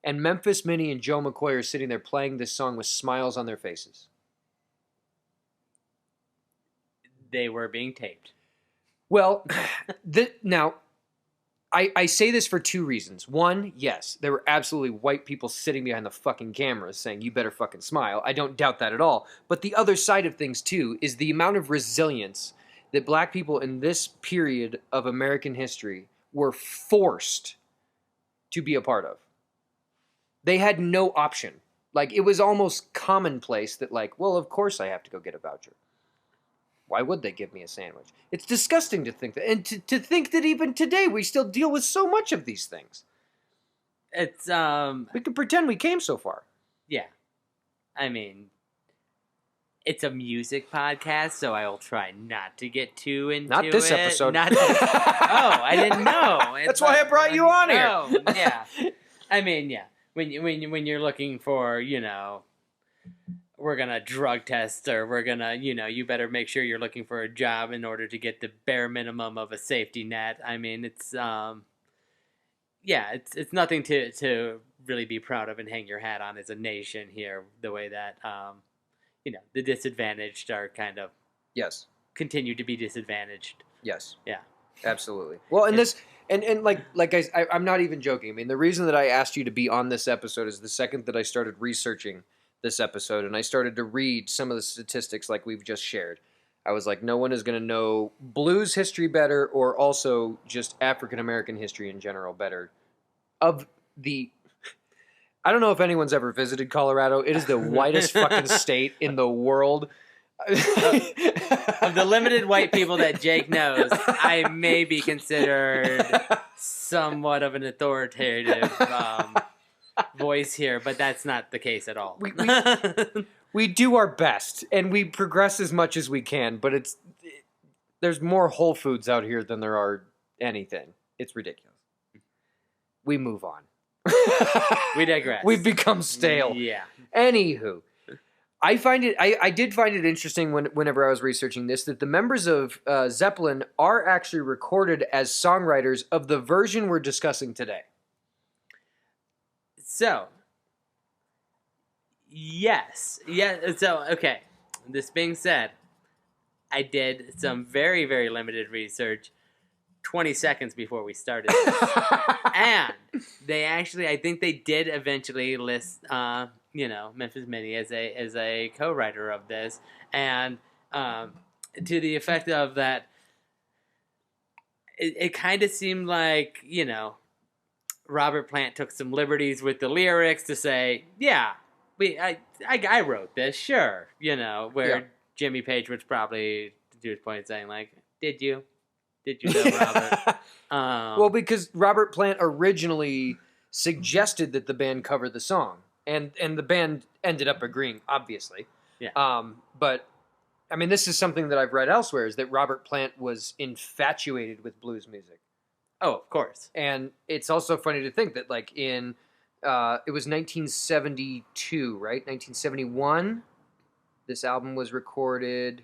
A: And Memphis Minnie and Joe McCoy are sitting there playing this song with smiles on their faces.
C: They were being taped.
A: Well, now, I say this for two reasons. One, yes, there were absolutely white people sitting behind the fucking cameras saying, you better fucking smile. I don't doubt that at all. But the other side of things, too, is the amount of resilience that black people in this period of American history were forced to be a part of. They had no option. Like, it was almost commonplace that, like, well, of course I have to go get a voucher. Why would they give me a sandwich? It's disgusting to think that. And to think that even today we still deal with so much of these things.
C: It's,
A: We can pretend we came so far.
C: Yeah. I mean, it's a music podcast, so I will try not to get too into it.
A: Not this episode.
C: Oh, I didn't know.
A: That's why I brought you on here.
C: Oh, yeah. I mean, yeah. When you're looking for, we're going to drug test, or we're going to, you better make sure you're looking for a job in order to get the bare minimum of a safety net. I mean, it's nothing to really be proud of and hang your hat on as a nation here, the way that, the disadvantaged are kind of
A: Yes.
C: continue to be disadvantaged.
A: Yes.
C: Yeah.
A: Absolutely. Well, and this, and like I'm not even joking. I mean, the reason that I asked you to be on this episode is the second that I started researching this episode and I started to read some of the statistics like we've just shared. I was like, no one is going to know blues history better, or also just African American history in general better. I don't know if anyone's ever visited Colorado. It is the whitest fucking state in the world.
C: Of the limited white people that Jake knows, I may be considered somewhat of an authoritative voice here, but that's not the case at all.
A: We do our best, and we progress as much as we can, but there's more Whole Foods out here than there are anything. It's ridiculous. We move on.
C: We digress.
A: We've become stale.
C: Yeah.
A: Anywho, I did find it interesting whenever I was researching this that the members of Zeppelin are actually recorded as songwriters of the version we're discussing today.
C: So, yes. Yeah, so, okay. This being said, I did some very, very limited research 20 seconds before we started this. And they actually, I think they did eventually list, Memphis Minnie as a co-writer of this. And to the effect of that, it kind of seemed like, Robert Plant took some liberties with the lyrics to say, yeah, I wrote this, sure, where Jimmy Page was probably, to his point, saying like, did you know, Robert?
A: Well, because Robert Plant originally suggested that the band cover the song, and the band ended up agreeing, obviously.
C: Yeah.
A: But I mean, this is something that I've read elsewhere: is that Robert Plant was infatuated with blues music.
C: Oh, of course.
A: And it's also funny to think that, like, in It was 1972, right? 1971. This album was recorded.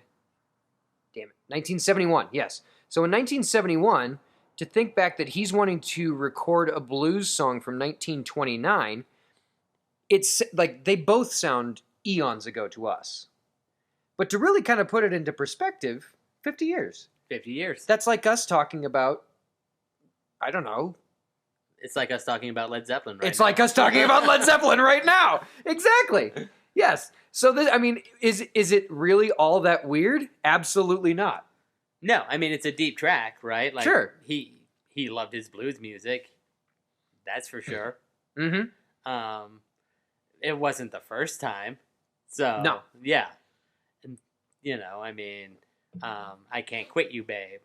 A: Damn it, 1971. Yes. So in 1971, to think back that he's wanting to record a blues song from 1929, it's like they both sound eons ago to us. But to really kind of put it into perspective, 50 years.
C: 50 years.
A: That's like us talking about, I don't know.
C: It's like us talking about Led Zeppelin right
A: It's
C: now.
A: like us talking about Led Zeppelin right now. Exactly. Yes. So, this, I mean, is it really all that weird? Absolutely not.
C: No, I mean, it's a deep track, right? Like,
A: Sure.
C: He loved his blues music. That's for sure.
A: Mm-hmm.
C: It wasn't the first time. So,
A: No.
C: yeah. And, I mean, I Can't Quit You, Babe.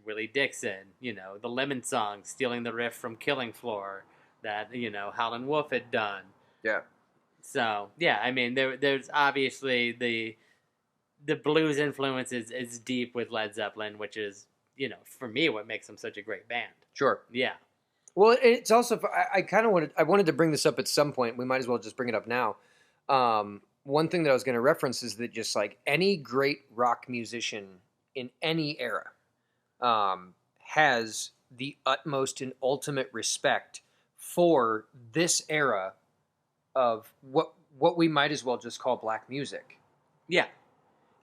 C: Willie Dixon, the Lemon Song, stealing the riff from Killing Floor that, Howlin' Wolf had done.
A: Yeah.
C: So, yeah, I mean, there's obviously the blues influence is deep with Led Zeppelin, which is, for me, what makes them such a great band.
A: Sure.
C: Yeah.
A: Well, it's also, I wanted to bring this up at some point. We might as well just bring it up now. One thing that I was going to reference is that just like any great rock musician in any era, has the utmost and ultimate respect for this era of what we might as well just call black music.
C: Yeah.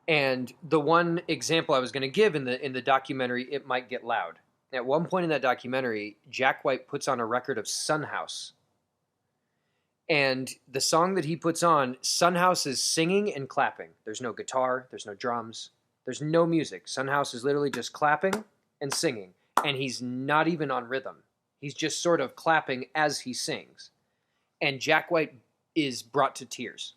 A: And the one example I was going to give in the documentary, It Might Get Loud. At one point in that documentary, Jack White puts on a record of Son House. And the song that he puts on, Son House is singing and clapping. There's no guitar, there's no drums. There's no music. Son House is literally just clapping and singing. And he's not even on rhythm. He's just sort of clapping as he sings. And Jack White is brought to tears.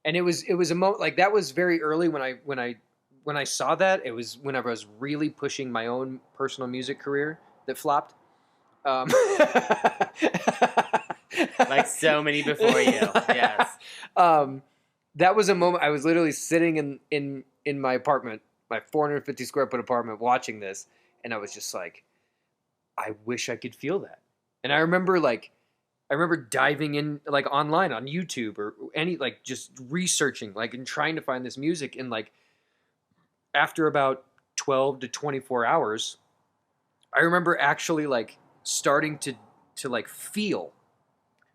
A: And it was a moment like that was very early when I saw that. It was when I was really pushing my own personal music career that flopped.
C: Like so many before you. Yes.
A: That was a moment I was literally sitting in my apartment, my 450 square foot apartment, watching this, and I was just like, I wish I could feel that. And I remember diving in like online on YouTube or any like just researching like and trying to find this music, and like after about 12 to 24 hours, I remember actually like starting to like feel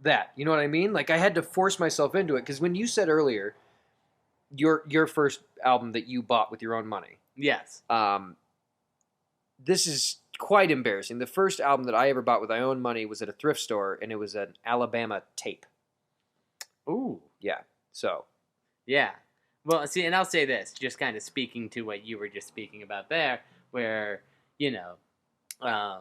A: that. You know what I mean? Like I had to force myself into it, because when you said earlier your first album that you bought with your own money.
C: Yes.
A: This is quite embarrassing. The first album that I ever bought with my own money was at a thrift store, and it was an Alabama tape.
C: Ooh.
A: Yeah. So.
C: Yeah. Well, see, and I'll say this, just kind of speaking to what you were just speaking about there, where, I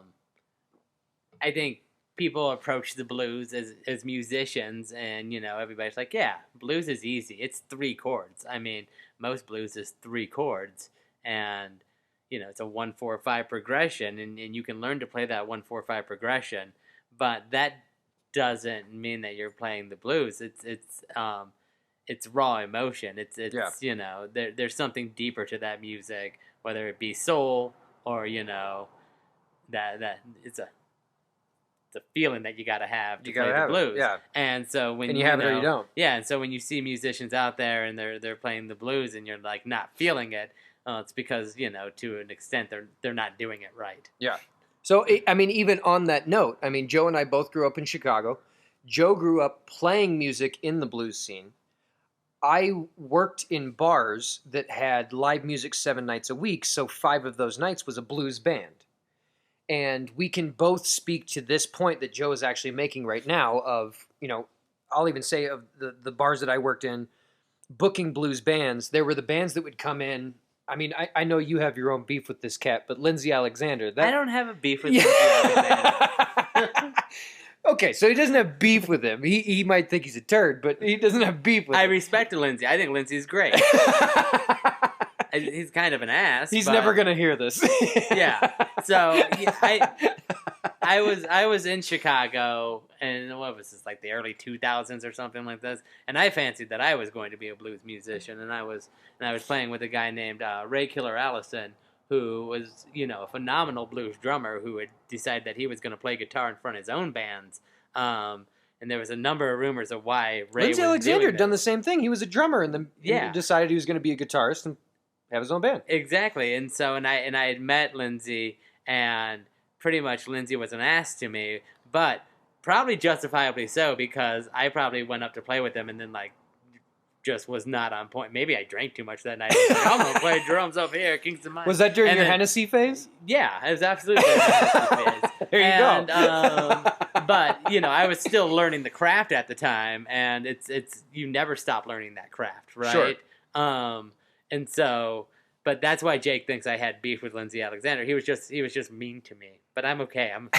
C: think people approach the blues as musicians, and, everybody's like, yeah, blues is easy. It's 3 chords. I mean, most blues is 3 chords, and, it's a 1-4-5 progression, and you can learn to play that 1-4-5 progression, but that doesn't mean that you're playing the blues. It's raw emotion. It's yeah. There's something deeper to that music, whether it be soul or, that it's a feeling that you got to have to play the blues.
A: Yeah.
C: And so when
A: you have it or you don't.
C: Yeah, and so when you see musicians out there and they're playing the blues and you're like not feeling it, it's because, to an extent they're not doing it right.
A: Yeah. So I mean, even on that note, I mean, Joe and I both grew up in Chicago. Joe grew up playing music in the blues scene. I worked in bars that had live music 7 nights a week, so 5 of those nights was a blues band. And we can both speak to this point that Joe is actually making right now of, I'll even say of the bars that I worked in, booking blues bands. There were the bands that would come in. I mean, I know you have your own beef with this cat, but Lindsay Alexander.
C: I don't have a beef with Lindsay Alexander.
A: Okay, so he doesn't have beef with him. He might think he's a turd, but he doesn't have beef with him.
C: I respect Lindsay. I think Lindsay's great. He's kind of an ass.
A: He's never gonna hear this.
C: Yeah. So I was in Chicago, and what was this, like the early 2000s or something like this? And I fancied that I was going to be a blues musician, and I was playing with a guy named Ray Killer Allison, who was a phenomenal blues drummer who had decided that he was going to play guitar in front of his own bands. And there was a number of rumors of why Ray
A: Lindsey
C: was
A: Alexander
C: doing
A: had done the
C: this.
A: same thing. He was a drummer and then
C: Yeah.
A: decided he was going to be a guitarist and have his own band.
C: Exactly. And so, and I had met Lindsey, and pretty much Lindsey was an ass to me, but probably justifiably so, because I probably went up to play with him and then, like, just was not on point. Maybe I drank too much that night. I was like, I'm going to play drums up here, Kingston Mines.
A: Was that during
C: And
A: your
C: then-
A: Hennessy phase?
C: Yeah, it was absolutely a Hennessy phase.
A: There you
C: And,
A: go.
C: but, you know, I was still learning the craft at the time, and it's you never stop learning that craft, right?
A: Sure.
C: And so, but that's why Jake thinks I had beef with Lindsey Alexander. He was just mean to me. But I'm okay. I'm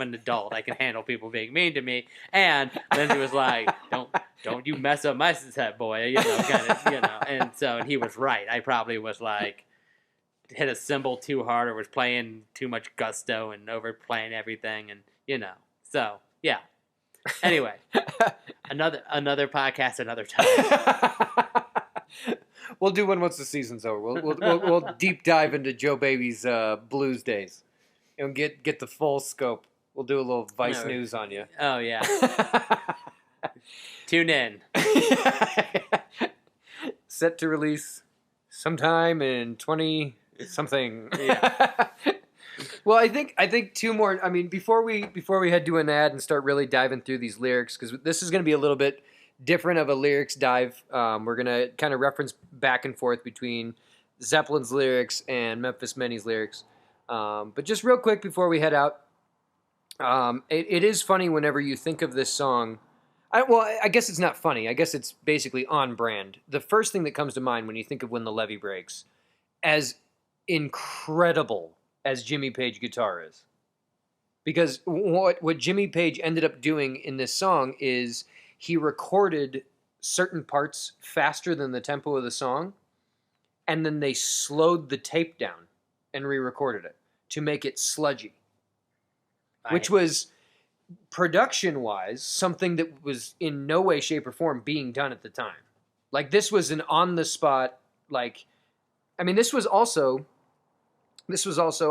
C: an adult. I can handle people being mean to me. And Lindsey was like, "Don't you mess up my set, boy." And so he was right. I probably was like hit a cymbal too hard, or was playing too much gusto and overplaying everything, and So yeah. Anyway, another podcast, another time.
A: We'll do one once the season's over. We'll deep dive into Joe Baby's blues days and get the full scope. We'll do a little Vice
C: No.
A: News on you.
C: Oh yeah. Tune in.
A: Set to release sometime in 20 something.
C: Yeah.
A: Well, I think two more. I mean, before we head to an ad and start really diving through these lyrics, because this is going to be a little bit different of a lyrics dive. We're going to kind of reference back and forth between Zeppelin's lyrics and Memphis Minnie's lyrics. But just real quick before we head out, it is funny whenever you think of this song. I guess it's not funny. I guess it's basically on brand. The first thing that comes to mind when you think of When the Levee Breaks, as incredible as Jimmy Page guitar is. Because what Jimmy Page ended up doing in this song is he recorded certain parts faster than the tempo of the song, and then they slowed the tape down and re-recorded it to make it sludgy. Which was, production-wise, something that was in no way, shape, or form being done at the time. Like, this was an on-the-spot, like... I mean, this was also,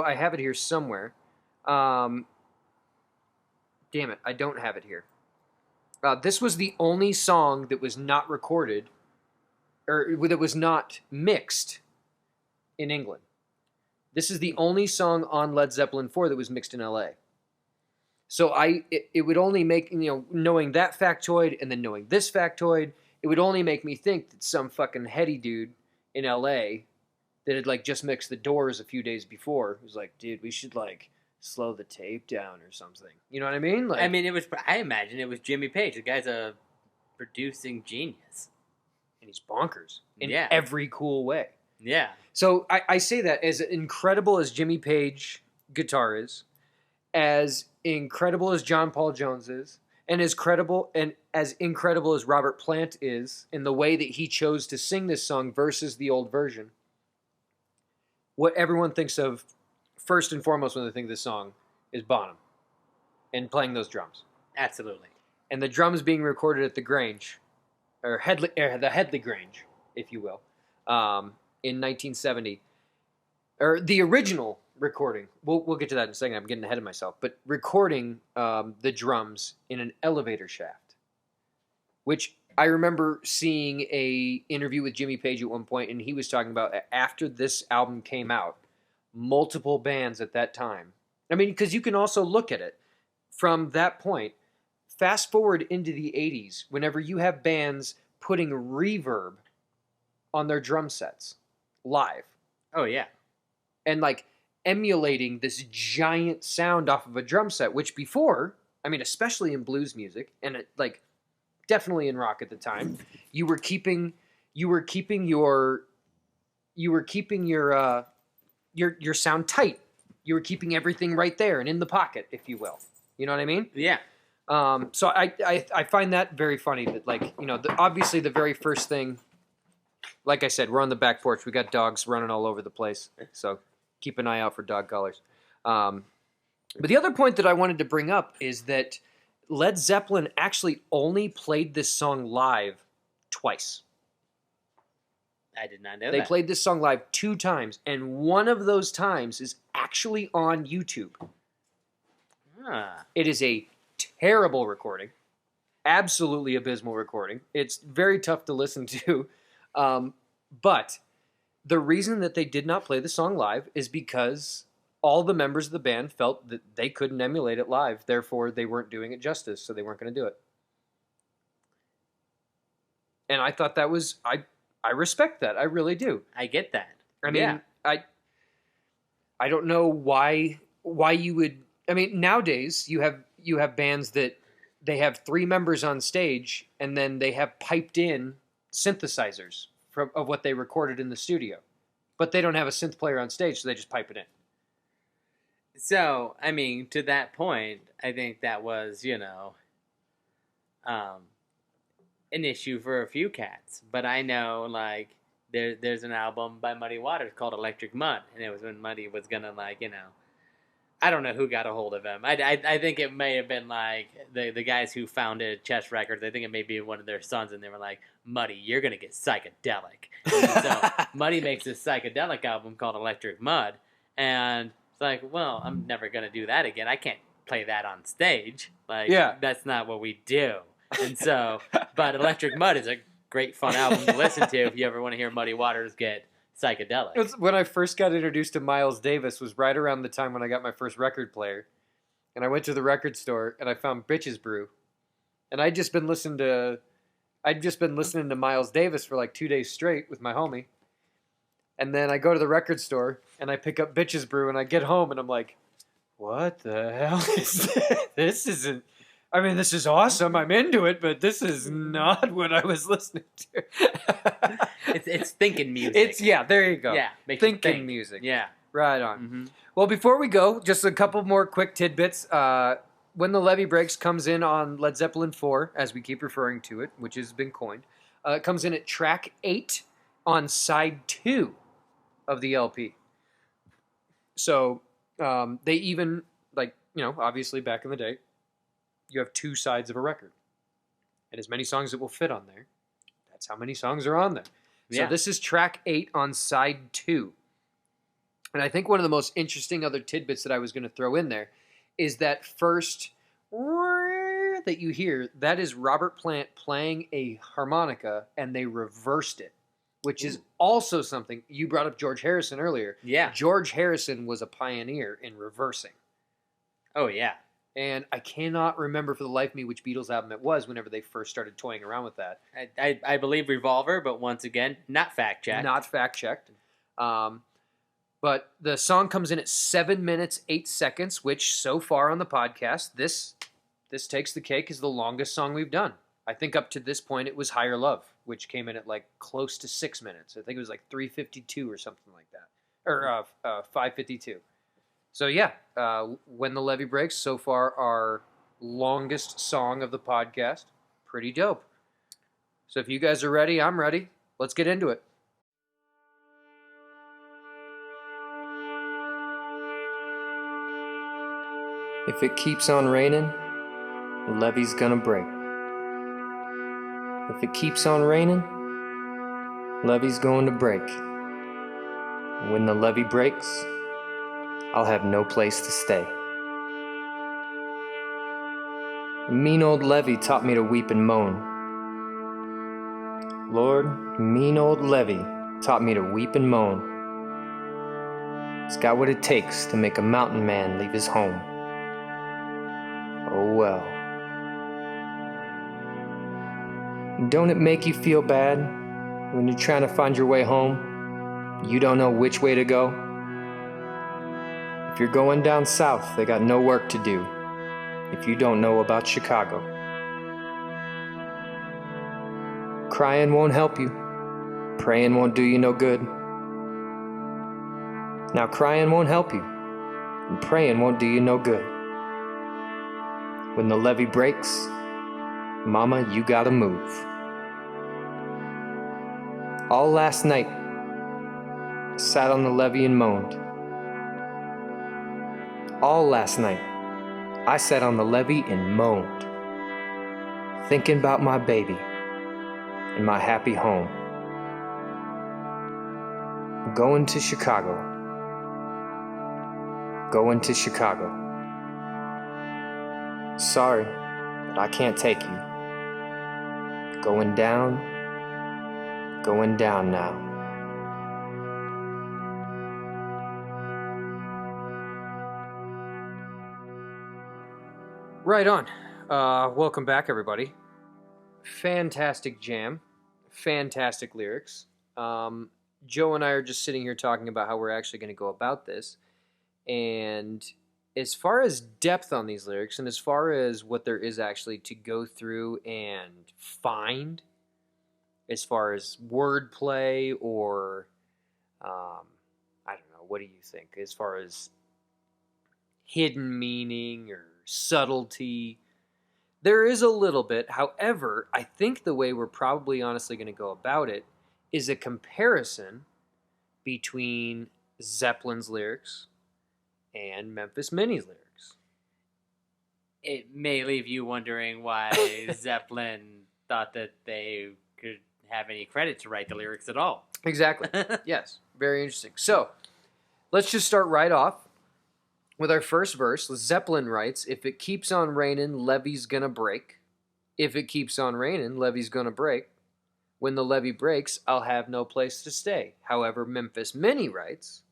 A: I have it here somewhere. Damn it, I don't have it here. This was the only song that was not recorded, or that was not mixed in England. This is the only song on Led Zeppelin 4 that was mixed in LA. So it would only make, knowing that factoid and then knowing this factoid, it would only make me think that some fucking heady dude in LA that had like just mixed The Doors a few days before was like, dude, we should like slow the tape down or something. You know what I mean? Like,
C: I mean, I imagine it was Jimmy Page. The guy's a producing genius.
A: And he's bonkers in
C: Yeah.
A: every cool way.
C: Yeah.
A: So I say that as incredible as Jimmy Page guitar is, as incredible as John Paul Jones is, and as incredible as Robert Plant is in the way that he chose to sing this song versus the old version. What everyone thinks of first and foremost when they think of this song is Bonham and playing those drums.
C: Absolutely.
A: And the drums being recorded at the Grange, or the Headley Grange, if you will, in 1970. Or the original recording. We'll get to that in a second. I'm getting ahead of myself. But recording the drums in an elevator shaft, which I remember seeing a interview with Jimmy Page at one point, and he was talking about after this album came out, multiple bands at that time. I mean, because you can also look at it from that point. Fast forward into the 80s, whenever you have bands putting reverb on their drum sets live.
C: Oh, yeah.
A: And like emulating this giant sound off of a drum set, which before, I mean, especially in blues music, and like definitely in rock at the time, you were keeping your sound tight. You were keeping everything right there and in the pocket, if you will. You know what I mean?
C: Yeah.
A: So I find that very funny that, like, obviously the very first thing, like I said, we're on the back porch. We got dogs running all over the place. So keep an eye out for dog collars. But the other point that I wanted to bring up is that Led Zeppelin actually only played this song live twice.
C: I did not know
A: They
C: that.
A: played this song live 2 times, and one of those times is actually on YouTube.
C: Ah.
A: It is a terrible recording. absolutely abysmal recording. It's very tough to listen to. But the reason that they did not play the song live is because all the members of the band felt that they couldn't emulate it live. Therefore, they weren't doing it justice, so they weren't going to do it. And I thought that was... I respect that. I really do.
C: I get that.
A: I mean, I don't know why you would... I mean, nowadays, you have bands that they have 3 members on stage, and then they have piped in synthesizers of what they recorded in the studio. But they don't have a synth player on stage, so they just pipe it in.
C: So, I mean, to that point, I think that was, an issue for a few cats. But I know, like, there's an album by Muddy Waters called Electric Mud, and it was when Muddy was gonna, like, I don't know who got a hold of him. I think it may have been, like, the guys who founded Chess Records. I think it may be one of their sons, and they were like, Muddy, you're going to get psychedelic. And so Muddy makes this psychedelic album called Electric Mud, and it's like, well, I'm never going to do that again. I can't play that on stage. Like, that's not what we do. And so, but Electric Mud is a great, fun album to listen to if you ever want to hear Muddy Waters get psychedelic.
A: When I first got introduced to Miles Davis was right around the time when I got my first record player. And I went to the record store and I found Bitches Brew. And I'd just been listening to Miles Davis for like 2 days straight with my homie. And then I go to the record store and I pick up Bitches Brew and I get home and I'm like, what the hell is this? This isn't... I mean, this is awesome. I'm into it, but this is not what I was listening to.
C: It's thinking music.
A: There you go.
C: Yeah,
A: thinking music.
C: Yeah.
A: Right on.
C: Mm-hmm.
A: Well, before we go, just a couple more quick tidbits. When the Levee Breaks comes in on Led Zeppelin 4, as we keep referring to it, which has been coined, it comes in at track 8 on side 2 of the LP. So they even, obviously back in the day, you have 2 sides of a record. And as many songs that will fit on there, that's how many songs are on there. So this is track 8 on side 2. And I think one of the most interesting other tidbits that I was going to throw in there is that first that you hear, that is Robert Plant playing a harmonica, and they reversed it, which is also something... You brought up George Harrison earlier.
C: Yeah.
A: George Harrison was a pioneer in reversing.
C: Oh, yeah.
A: And I cannot remember for the life of me which Beatles album it was whenever they first started toying around with that.
C: I believe Revolver, but once again, not fact-checked.
A: Not fact-checked. But the song comes in at 7 minutes, 8 seconds, which so far on the podcast, this takes the cake as the longest song we've done. I think up to this point it was Higher Love, which came in at like close to 6 minutes. I think it was like 3:52 or something like that. Or 5:52. So yeah, When the Levee Breaks, so far our longest song of the podcast. Pretty dope. So if you guys are ready, I'm ready. Let's get into it. If it keeps on raining, the levee's gonna break. If it keeps on raining, levee's going to break. When the levee breaks, I'll have no place to stay. A mean old levee taught me to weep and moan. Lord, mean old levee taught me to weep and moan. It's got what it takes to make a mountain man leave his home. Oh well. Don't it make you feel bad when you're trying to find your way home? You don't know which way to go? If you're going down south, they got no work to do if you don't know about Chicago. Crying won't help you. Praying won't do you no good. Now crying won't help you, and praying won't do you no good. When the levee breaks, mama, you gotta move. All last night, I sat on the levee and moaned. All last night, I sat on the levee and moaned, thinking about my baby and my happy home. Going to Chicago. Going to Chicago. Sorry, but I can't take you. Going down now. Right on. Welcome back, everybody. Fantastic jam. Fantastic lyrics. Joe and I are just sitting here talking about how we're actually going to go about this. And as far as depth on these lyrics and as far as what there is actually to go through and find, as far as wordplay or, I don't know, what do you think? As far as hidden meaning or subtlety, there is a little bit. However, I think the way we're probably honestly going to go about it is a comparison between Zeppelin's lyrics and Memphis Minnie's lyrics.
C: It may leave you wondering why Zeppelin thought that they could have any credit to write the lyrics at all.
A: Exactly. Yes. Very interesting. So, let's just start right off with our first verse. Zeppelin writes, "If it keeps on raining, levee's gonna break. If it keeps on raining, levee's gonna break. When the levee breaks, I'll have no place to stay." However, Memphis Minnie writes,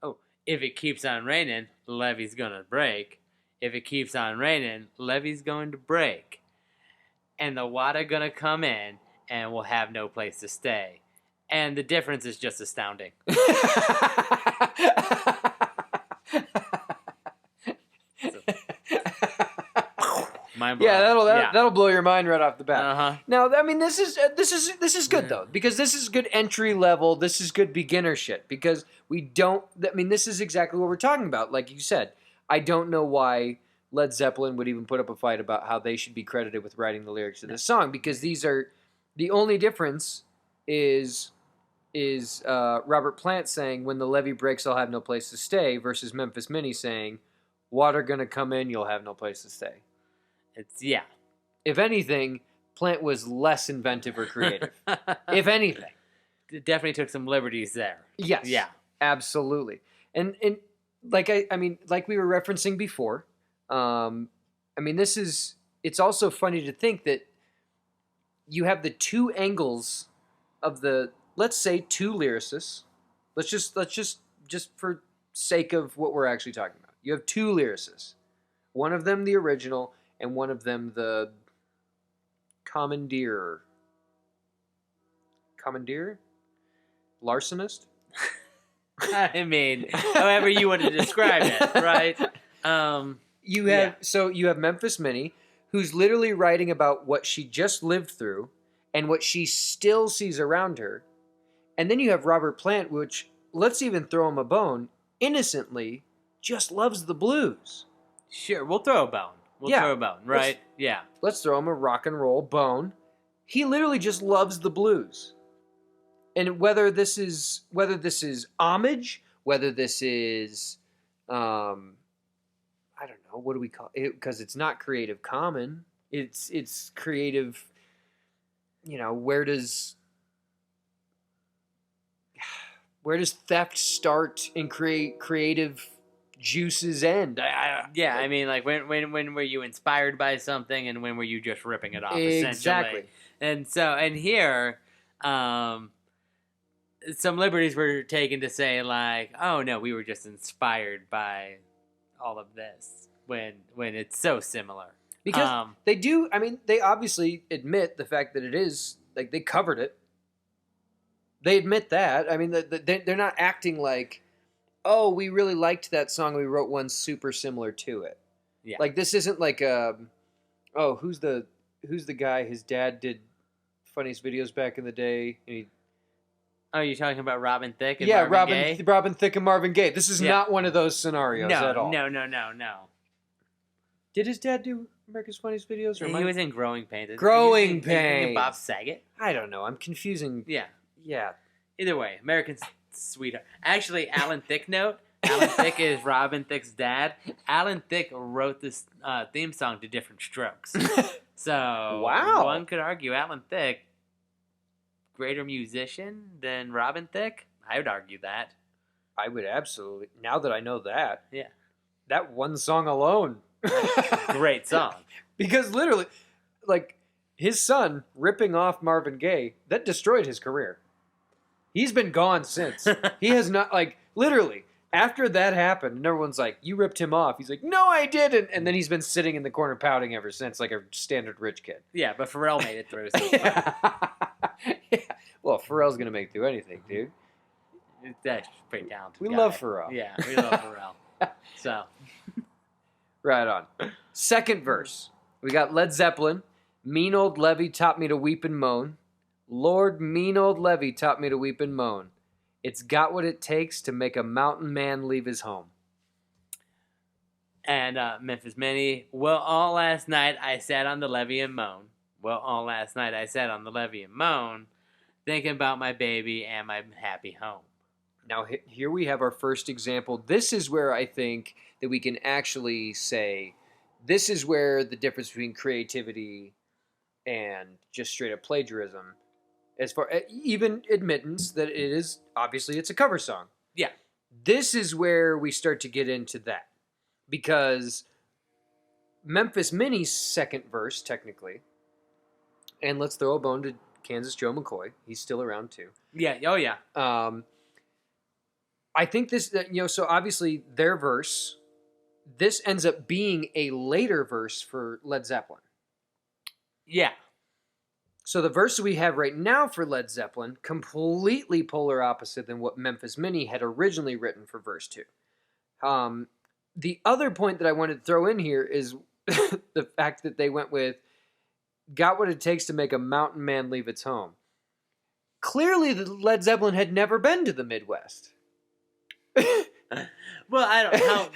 C: "Oh, if it keeps on raining, levee's gonna break. If it keeps on raining, levee's going to break. And the water gonna come in, and we'll have no place to stay." And the difference is just astounding.
A: That'll blow your mind right off the bat.
C: Uh-huh.
A: Now, I mean, this is good though, because this is good entry level. This is good beginner shit, because we don't. I mean, this is exactly what we're talking about. Like you said, I don't know why Led Zeppelin would even put up a fight about how they should be credited with writing the lyrics of this song, because these are the only difference is Robert Plant saying, "When the levee breaks, I'll have no place to stay," versus Memphis Minnie saying, "Water gonna come in, you'll have no place to stay."
C: Yeah.
A: If anything, Plant was less inventive or creative. If anything.
C: It definitely took some liberties there.
A: Yes.
C: Yeah.
A: Absolutely. And like like we were referencing before, it's also funny to think that you have the two angles of the, let's say, two lyricists. Let's just for sake of what we're actually talking about. You have two lyricists. One of them the original, and one of them the commandeer? Larcenist?
C: I mean, however you want to describe it, right?
A: You have Memphis Minnie, who's literally writing about what she just lived through and what she still sees around her. And then you have Robert Plant, which, let's even throw him a bone, innocently just loves the blues.
C: Sure, we'll throw a bone. Throw a bone, right?
A: Let's throw him a rock and roll bone. He literally just loves the blues. And whether this is homage, whether this is, I don't know, what do we call it? Because it's not Creative Common. It's creative. Where does theft start and creative juices end?
C: I mean, like when were you inspired by something, and when were you just ripping it off?
A: Exactly.
C: Essentially. And here, some liberties were taken to say, like, oh no, we were just inspired by all of this, when it's so similar.
A: Because they do. I mean, they obviously admit the fact that it is, like, they covered it. They admit that. I mean, they're not acting like, oh, we really liked that song, we wrote one super similar to it.
C: Yeah.
A: Like, this isn't like, who's the guy, his dad did Funniest Videos back in the day, and
C: oh, you're talking about Robin Thicke and
A: Marvin
C: Gaye?
A: Gaye? Robin Thicke and Marvin Gaye. This is not one of those scenarios at all.
C: No.
A: Did his dad do America's Funniest Videos? Or
C: he was in Growing Pains.
A: Growing Pains.
C: Bob Saget?
A: I don't know. I'm confusing.
C: Yeah.
A: Yeah.
C: Either way, American Sweetheart. Actually, Alan Thicke note. Alan Thicke is Robin Thicke's dad. Alan Thicke wrote this theme song to Different Strokes. So
A: wow.
C: One could argue Alan Thicke, greater musician than Robin Thicke. I would argue that.
A: I would absolutely. Now that I know that.
C: Yeah.
A: That one song alone.
C: Great song.
A: Because literally, like, his son ripping off Marvin Gaye, that destroyed his career. He's been gone since. He has not, like, literally, after that happened, and everyone's like, you ripped him off. He's like, no, I didn't. And then he's been sitting in the corner pouting ever since, like a standard rich kid.
C: Yeah, but Pharrell made it through. So it's fine.
A: Yeah. Well, Pharrell's going to make it through anything, dude.
C: That's pretty talented.
A: We
C: guy.
A: love Pharrell.
C: Yeah, we love Pharrell. So,
A: Right on. Second verse. We got Led Zeppelin. Mean old Levee taught me to weep and moan. Lord, mean old Levee taught me to weep and moan. It's got what it takes to make a mountain man leave his home.
C: and Memphis Minnie. Well, all last night I sat on the levee and moan. Well, all last night I sat on the levee and moan, thinking about my baby and my happy home.
A: Now, here we have our first example. This is where I think that we can actually say, this is where the difference between creativity and just straight up plagiarism, as far even admittance that it is, obviously it's a cover song.
C: Yeah.
A: This is where we start to get into that. Because Memphis Minnie's second verse, technically, and let's throw a bone to Kansas Joe McCoy. He's still around too.
C: Yeah. Oh, yeah.
A: I think this, so obviously their verse, this ends up being a later verse for Led Zeppelin.
C: Yeah.
A: So the verse we have right now for Led Zeppelin, completely polar opposite than what Memphis Minnie had originally written for verse 2. The other point that I wanted to throw in here is the fact that they went with, got what it takes to make a mountain man leave its home. Clearly, the Led Zeppelin had never been to the Midwest.
C: Well, I don't know,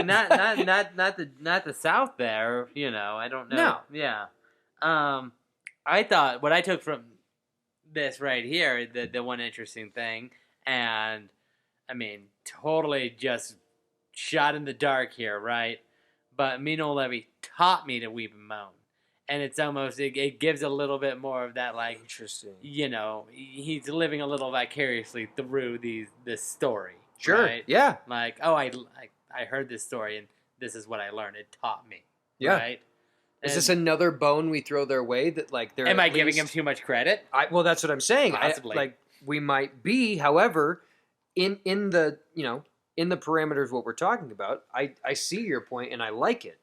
C: not the South there, I don't know.
A: No.
C: Yeah. I thought what I took from this right here, the one interesting thing, and I mean, totally just shot in the dark here, right? But Mean Old Levee taught me to weep and moan. And it's almost, it gives a little bit more of that, like,
A: interesting.
C: He's living a little vicariously through this story.
A: Sure,
C: right?
A: Yeah.
C: Like, oh, I heard this story, and this is what I learned. It taught me.
A: Yeah.
C: Right?
A: Is this another bone we throw their way that, like, they're
C: Am I giving him too much credit?
A: Well, that's what I'm saying.
C: Possibly.
A: We might be, however, in the parameters of what we're talking about, I see your point and I like it.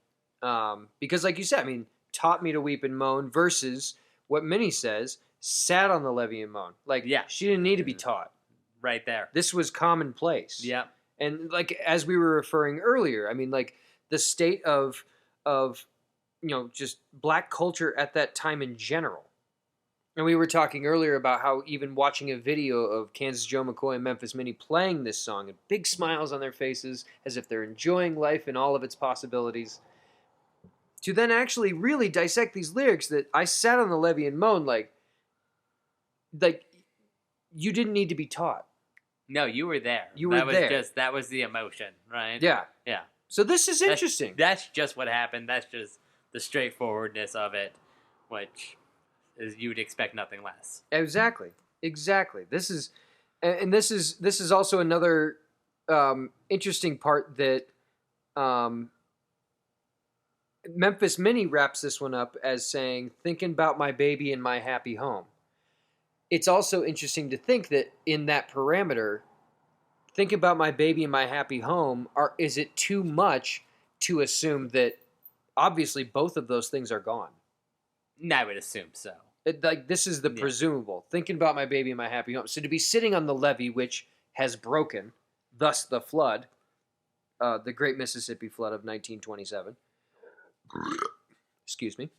A: Because like you said, I mean, taught me to weep and moan versus what Minnie says, sat on the levee and moan. Like,
C: Yeah.
A: she didn't need to be taught.
C: Right there.
A: This was commonplace.
C: Yeah.
A: And like, as we were referring earlier, I mean, like, the state of just black culture at that time in general. And we were talking earlier about how even watching a video of Kansas Joe McCoy and Memphis Minnie playing this song and big smiles on their faces as if they're enjoying life and all of its possibilities, to then actually really dissect these lyrics that I sat on the levee and moaned like you didn't need to be taught.
C: No, you were there.
A: You were there.
C: That was the emotion, right?
A: Yeah.
C: Yeah.
A: So this is interesting.
C: That's just what happened. That's just the straightforwardness of it, which is you would expect nothing less.
A: Exactly. This is also another interesting part that Memphis Minnie wraps this one up as saying, thinking about my baby and my happy home. It's also interesting to think that in that parameter, think about my baby and my happy home, is it too much to assume that obviously both of those things are gone?
C: I would assume so.
A: This is the presumable. Thinking about my baby and my happy home. So to be sitting on the levee, which has broken, thus the flood, the Great Mississippi Flood of 1927. Excuse me.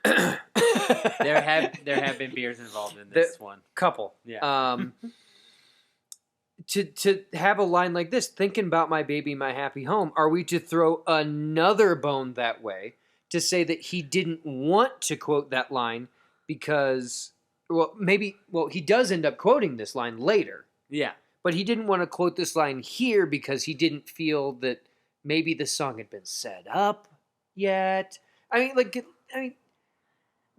C: There have been beers involved in this one.
A: Couple.
C: Yeah.
A: To have a line like this, thinking about my baby, my happy home, are we to throw another bone that way to say that he didn't want to quote that line because, he does end up quoting this line later.
C: Yeah.
A: But he didn't want to quote this line here because he didn't feel that maybe the song had been set up yet. I mean,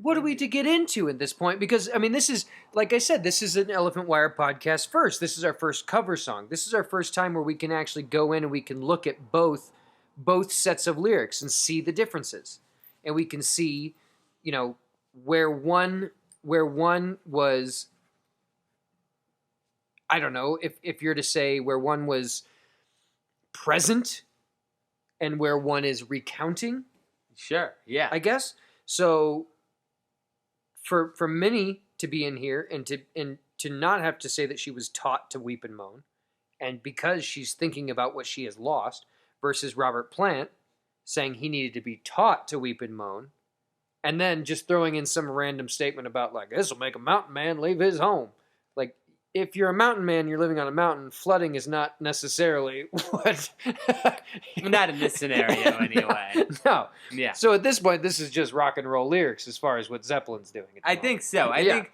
A: what are we to get into at this point? Because, I mean, this is, like I said, this is an Elephant Wire podcast first. This is our first cover song. This is our first time where we can actually go in and we can look at both sets of lyrics and see the differences. and we can see, where one was, I don't know, if you're to say where one was present and where one is recounting.
C: Sure, yeah.
A: I guess. So for Minnie to be in here and to not have to say that she was taught to weep and moan, and because she's thinking about what she has lost, versus Robert Plant saying he needed to be taught to weep and moan, and then just throwing in some random statement about, like, this will make a mountain man leave his home. Like, if you're a mountain man, you're living on a mountain, flooding is not necessarily what...
C: Not in this scenario, anyway.
A: No.
C: Yeah.
A: So at this point, this is just rock and roll lyrics as far as what Zeppelin's doing.
C: I think so. I think,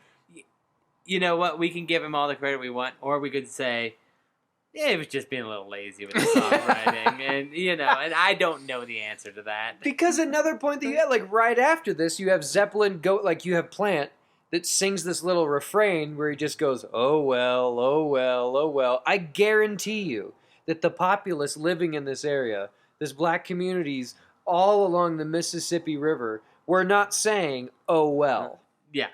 C: you know what, we can give him all the credit we want, or we could say, yeah, he was just being a little lazy with the songwriting. And, and I don't know the answer to that.
A: Because another point that you had, like, right after this, you have Zeppelin go, like, you have Plant that sings this little refrain where he just goes, oh, well, oh, well, oh, well. I guarantee you that the populace living in this area, this black communities all along the Mississippi River, were not saying, oh, well.
C: Yeah.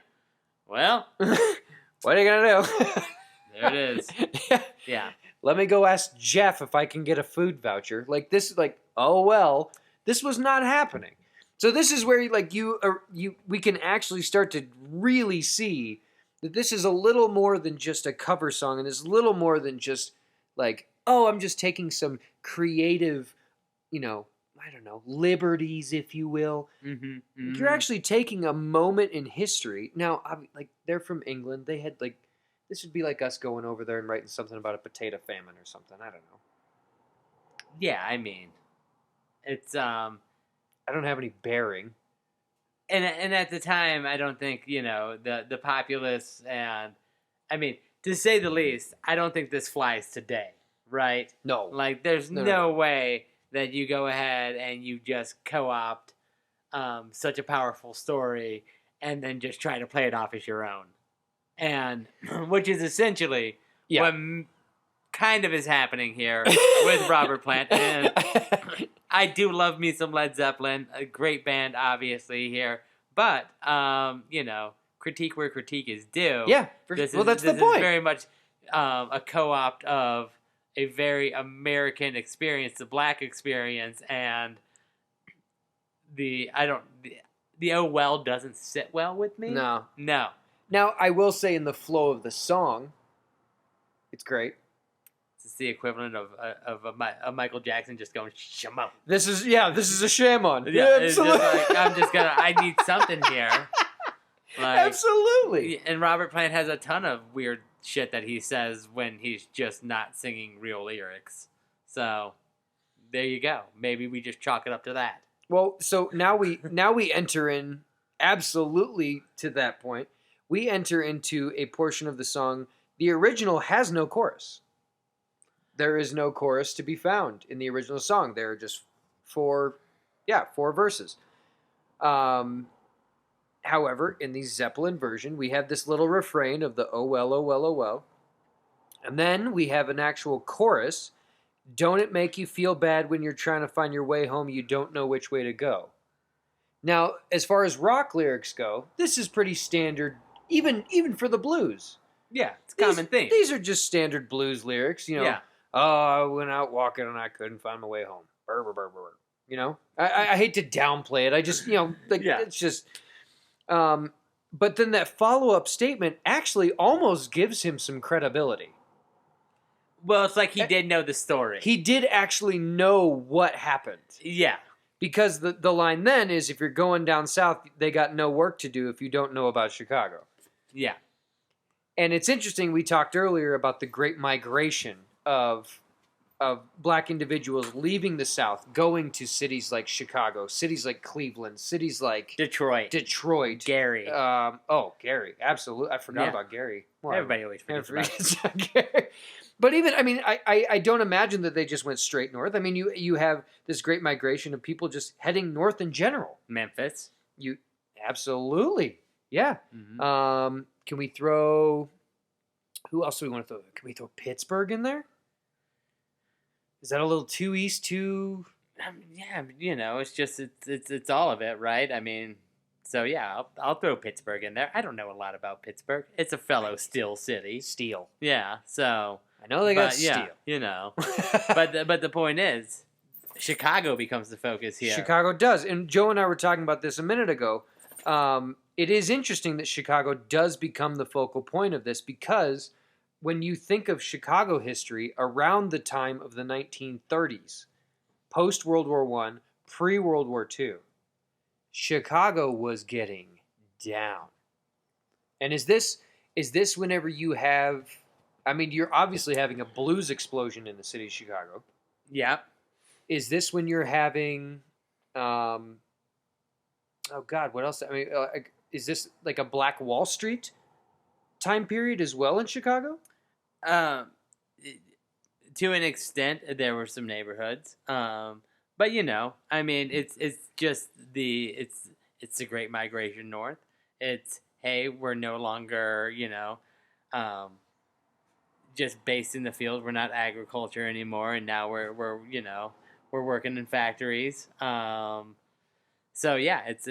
C: Well.
A: What are you going to do?
C: There it is. Yeah.
A: Let me go ask Jeff if I can get a food voucher. Like, this, like, oh, well, this was not happening. So this is where, like, we can actually start to really see that this is a little more than just a cover song, and it's a little more than just, like, oh, I'm just taking some creative, I don't know, liberties, if you will.
C: Mm-hmm, mm-hmm.
A: You're actually taking a moment in history. Now, like, they're from England. They had, like, this would be like us going over there and writing something about a potato famine or something. I don't know.
C: Yeah, I mean, it's
A: I don't have any bearing.
C: And at the time, I don't think the populace, and I mean, to say the least, I don't think this flies today, right?
A: No,
C: like there's no way that you go ahead and you just co-opt such a powerful story and then just try to play it off as your own. And which is essentially what kind of is happening here with Robert Plant. And I do love me some Led Zeppelin, a great band, obviously, here. But, critique where critique is due.
A: Yeah, that's the point. This is
C: very much a co-opt of a very American experience, the black experience, and the oh well doesn't sit well with me.
A: No.
C: Now,
A: I will say in the flow of the song, it's great.
C: It's the equivalent of a Michael Jackson just going, "Shamo."
A: This is a shame-on.
C: Yeah, it's just like, I need something here. Like,
A: absolutely.
C: And Robert Plant has a ton of weird shit that he says when he's just not singing real lyrics. So, there you go. Maybe we just chalk it up to that.
A: Well, so now we enter in absolutely to that point. We enter into a portion of the song. The original has no chorus. There is no chorus to be found in the original song. There are just four verses. However, in the Zeppelin version, we have this little refrain of the oh well, oh well, oh well. And then we have an actual chorus. Don't it make you feel bad when you're trying to find your way home, you don't know which way to go? Now, as far as rock lyrics go, this is pretty standard. Even for the blues.
C: Yeah, it's a common thing.
A: These are just standard blues lyrics,
C: Yeah.
A: Oh, I went out walking and I couldn't find my way home. Burr, burr, burr, burr. I hate to downplay it. I just, it's just... but then that follow-up statement actually almost gives him some credibility.
C: Well, it's like he did know the story.
A: He did actually know what happened.
C: Yeah.
A: Because the line then is, if you're going down south, they got no work to do if you don't know about Chicago.
C: Yeah.
A: And it's interesting, we talked earlier about the great migration of black individuals leaving the South, going to cities like Chicago, cities like Cleveland, cities like
C: Detroit. Gary.
A: Gary. Absolutely. I forgot about Gary. Well,
C: everybody always forgets about
A: Gary. But even, I don't imagine that they just went straight north. I mean, you have this great migration of people just heading north in general.
C: Memphis.
A: Absolutely. Yeah.
C: Mm-hmm.
A: Can we throw... Who else do we want to throw? Can we throw Pittsburgh in there? Is that a little too east, too...
C: Yeah, it's just it's all of it, right? I mean, so yeah, I'll throw Pittsburgh in there. I don't know a lot about Pittsburgh. It's a fellow steel city.
A: Steel.
C: Yeah, so
A: I know they got
C: but yeah,
A: steel.
C: but the point is, Chicago becomes the focus here.
A: Chicago does. And Joe and I were talking about this a minute ago. It is interesting that Chicago does become the focal point of this because when you think of Chicago history around the time of the 1930s, post-World War I, pre-World War II, Chicago was getting down. And is this whenever you have, I mean, you're obviously having a blues explosion in the city of Chicago.
C: Yeah.
A: Is this when you're having, oh God, what else? I mean, is this like a Black Wall Street time period as well in Chicago?
C: To an extent, there were some neighborhoods, but I mean, it's just it's the Great Migration North. It's, hey, we're no longer just based in the field. We're not agriculture anymore, and now we're working in factories. So yeah, it's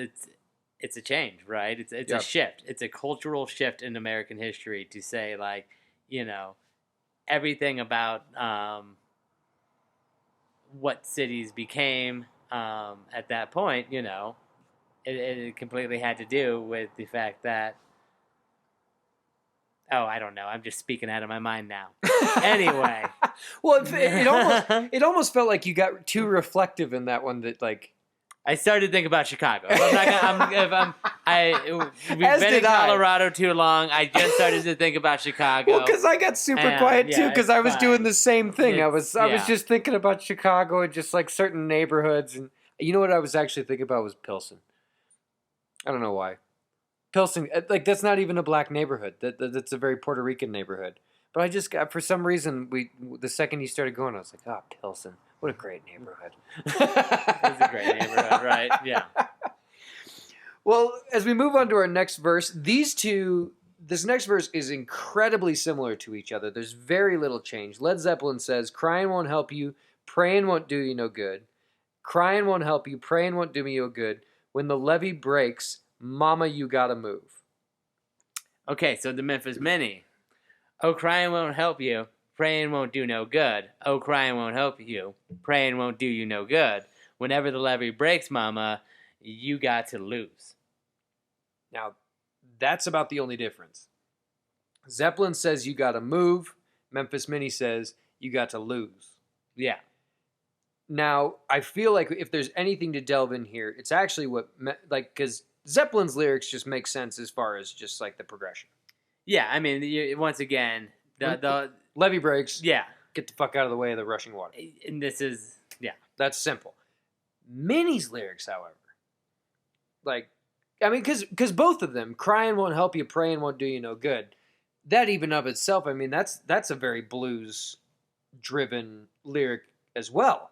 C: a change, right? It's
A: Yep.
C: a shift. It's a cultural shift in American history to say, like, everything about what cities became at that point, it completely had to do with the fact that, oh, I don't know. I'm just speaking out of my mind now. Anyway.
A: Well, it almost felt like you got too reflective in that one. That like
C: I started to think about Chicago. We've
A: As
C: been in
A: did I.
C: Colorado too long. I just started to think about Chicago.
A: well, because I got super quiet too, because
C: yeah,
A: I was
C: it's
A: doing
C: fine.
A: the same thing. I was
C: Yeah.
A: just thinking about Chicago and just like certain neighborhoods, and you know what I was actually thinking about was Pilsen. I don't know why. Pilsen, like that's not even a black neighborhood. That's a very Puerto Rican neighborhood. But I just got, for some reason, the second you started going, I was like, oh, Pilsen. What a great neighborhood.
C: It's a great neighborhood, right? Yeah.
A: Well, as we move on to our next verse, this next verse is incredibly similar to each other. There's very little change. Led Zeppelin says, crying won't help you, praying won't do you no good. Crying won't help you, praying won't do me no good. When the levee breaks, mama, you gotta move.
C: Okay, so the Memphis Mini. Oh, crying won't help you. Praying won't do no good. Oh, crying won't help you. Praying won't do you no good. Whenever the levee breaks, mama, you got to lose.
A: Now, that's about the only difference. Zeppelin says you gotta move. Memphis Mini says you got to lose.
C: Yeah.
A: Now, I feel like if there's anything to delve in here, it's actually because Zeppelin's lyrics just make sense as far as just like the progression.
C: Yeah, I mean, once again, the
A: Levee breaks,
C: yeah,
A: get the fuck out of the way of the rushing water.
C: and this is, yeah.
A: That's simple. Minnie's lyrics, however, like, I mean, because both of them, crying won't help you, praying won't do you no good. That even of itself, I mean, that's a very blues-driven lyric as well.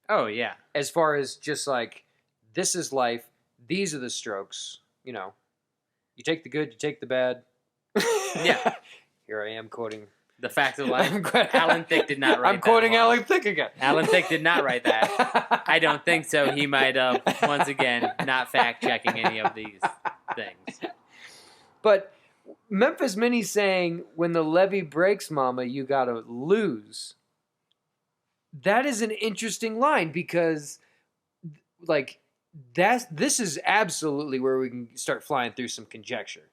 C: Oh, yeah.
A: As far as just like, this is life, these are the strokes, you take the good, you take the bad.
C: Yeah.
A: Here I am quoting.
C: The Facts of Life. Alan Thicke did not write that.
A: I'm quoting
C: one.
A: Alan Thicke again.
C: Alan Thicke did not write that. I don't think so. He might have, once again, not fact-checking any of these things.
A: But Memphis Mini saying, when the levee breaks, mama, you gotta lose. That is an interesting line because, like, this is absolutely where we can start flying through some conjecture.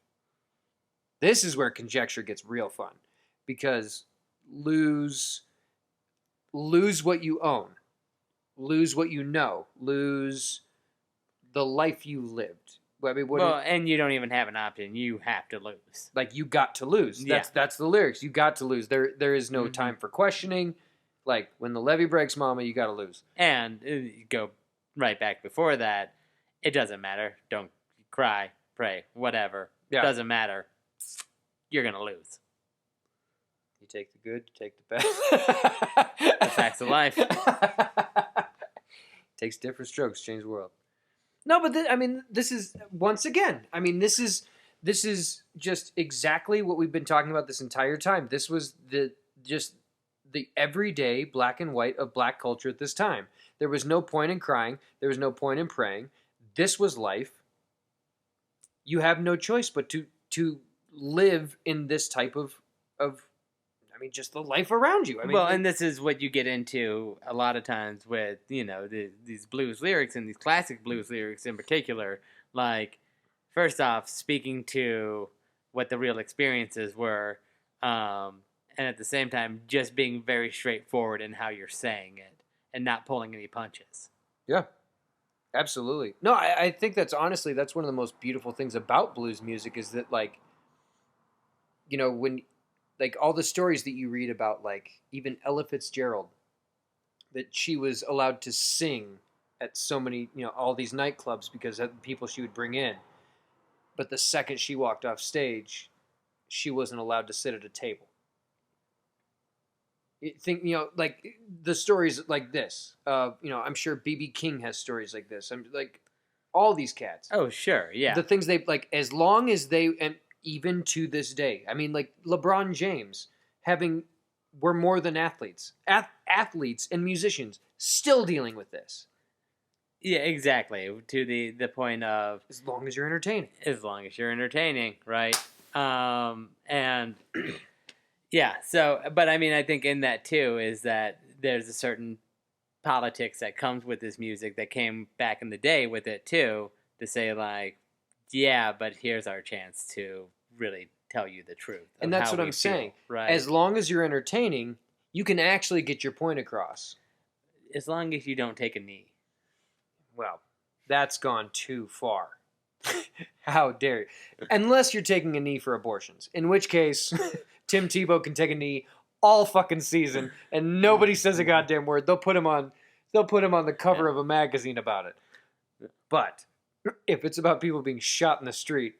A: This is where conjecture gets real fun because lose what you own, lose what you know, lose the life you lived. I mean,
C: And you don't even have an option. You have to lose.
A: like you got to lose. That's the lyrics. You got to lose. There is no time for questioning. Like, when the levee breaks, mama, you got to lose.
C: And you go right back before that. It doesn't matter. Don't cry, pray, whatever.
A: Yeah.
C: Doesn't matter. You're going to lose.
A: You take the good, you take the bad.
C: The facts of life.
A: Takes different strokes, change the world. No, but this is, once again, this is just exactly what we've been talking about this entire time. This was the everyday black and white of black culture at this time. There was no point in crying. There was no point in praying. This was life. You have no choice but to live in this type of just the life around you.
C: And this is what you get into a lot of times with, these blues lyrics and these classic blues lyrics in particular. Like, first off, speaking to what the real experiences were, and at the same time, just being very straightforward in how you're saying it and not pulling any punches.
A: Yeah, absolutely. No, I think that's one of the most beautiful things about blues music is that, like, when, like, all the stories that you read about, like, even Ella Fitzgerald, that she was allowed to sing at so many, all these nightclubs because of the people she would bring in. But the second she walked off stage, she wasn't allowed to sit at a table. Like the stories like this. I'm sure B.B. King has stories like this. I'm like, all these cats.
C: Oh, sure, yeah.
A: The things they like, as long as they, and even to this day. I mean, like LeBron James we're more than athletes. Athletes and musicians still dealing with this.
C: Yeah, exactly. To the point of,
A: as long as you're entertaining.
C: As long as you're entertaining, right? And yeah. So, but I mean, I think in that too is that there's a certain politics that comes with this music that came back in the day with it too, to say like, yeah, but here's our chance to really tell you the truth.
A: And that's what I'm saying.
C: Right.
A: As long as you're entertaining, you can actually get your point across.
C: As long as you don't take a knee.
A: Well, that's gone too far. How dare you? Unless you're taking a knee for abortions. In which case, Tim Tebow can take a knee all fucking season and nobody says a goddamn word. They'll put him on the cover of a magazine about it. But if it's about people being shot in the street,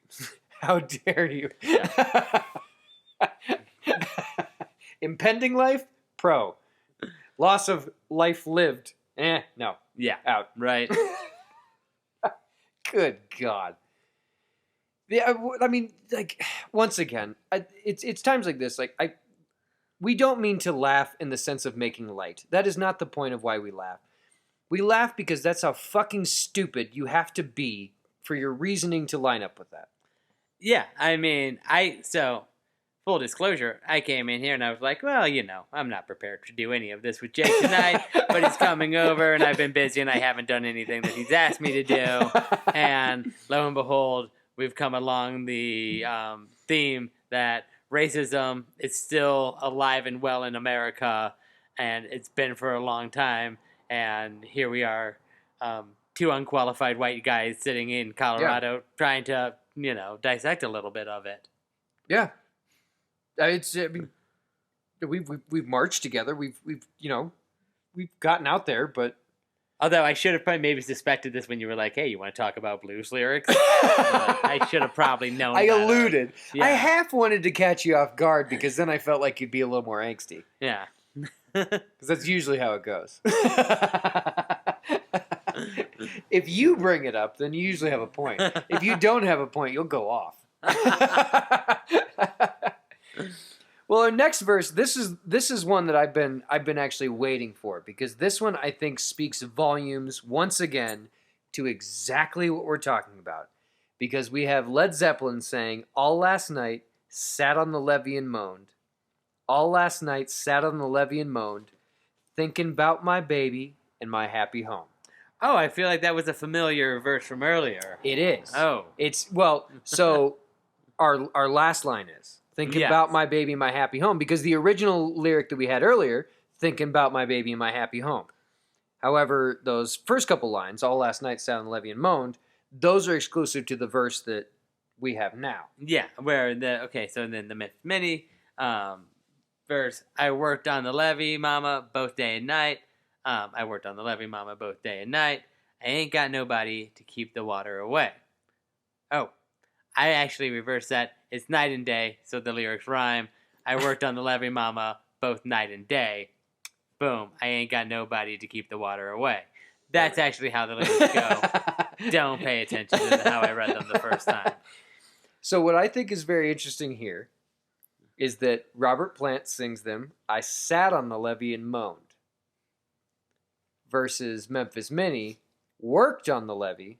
A: how dare you? Yeah. Impending life? Pro. Loss of life lived? No.
C: Yeah.
A: Out.
C: Right.
A: Good God. Yeah, I mean, like, once again, it's times like this. Like, we don't mean to laugh in the sense of making light. That is not the point of why we laugh. We laugh because that's how fucking stupid you have to be for your reasoning to line up with that.
C: Yeah, I mean, full disclosure, I came in here and I was like, well, I'm not prepared to do any of this with Jake tonight, but he's coming over and I've been busy and I haven't done anything that he's asked me to do. And lo and behold, we've come along the theme that racism is still alive and well in America, and it's been for a long time. And here we are, two unqualified white guys sitting in Colorado trying to, dissect a little bit of it.
A: Yeah. We've marched together. We've gotten out there, but
C: although I should have probably maybe suspected this when you were like, "Hey, you want to talk about blues lyrics?" I should have probably known.
A: I alluded.
C: Yeah.
A: I half wanted to catch you off guard because then I felt like you'd be a little more angsty.
C: Yeah,
A: because that's usually how it goes. If you bring it up, then you usually have a point. If you don't have a point, you'll go off. Well, our next verse, this is one that I've been actually waiting for, because this one I think speaks volumes once again to exactly what we're talking about. Because we have Led Zeppelin saying, "All last night sat on the levee and moaned. All last night sat on the levee and moaned, thinking about my baby and my happy home."
C: Oh, I feel like that was a familiar verse from earlier.
A: It is.
C: Oh.
A: So our last line is, thinking about my baby and my happy home, because the original lyric that we had earlier, thinking about my baby and my happy home. However, those first couple lines, all last night sat on the levee and moaned, those are exclusive to the verse that we have now.
C: Yeah, so then the Myth Mini verse, I worked on the levee, mama, both day and night. I worked on the levee, mama, both day and night. I ain't got nobody to keep the water away. Oh, I actually reversed that. It's night and day, so the lyrics rhyme. I worked on the levee, mama, both night and day. Boom, I ain't got nobody to keep the water away. That's actually how the lyrics go. Don't pay attention to how I read them the first time.
A: So what I think is very interesting here is that Robert Plant sings them, I sat on the levee and moaned. versus Memphis Minnie worked on the levee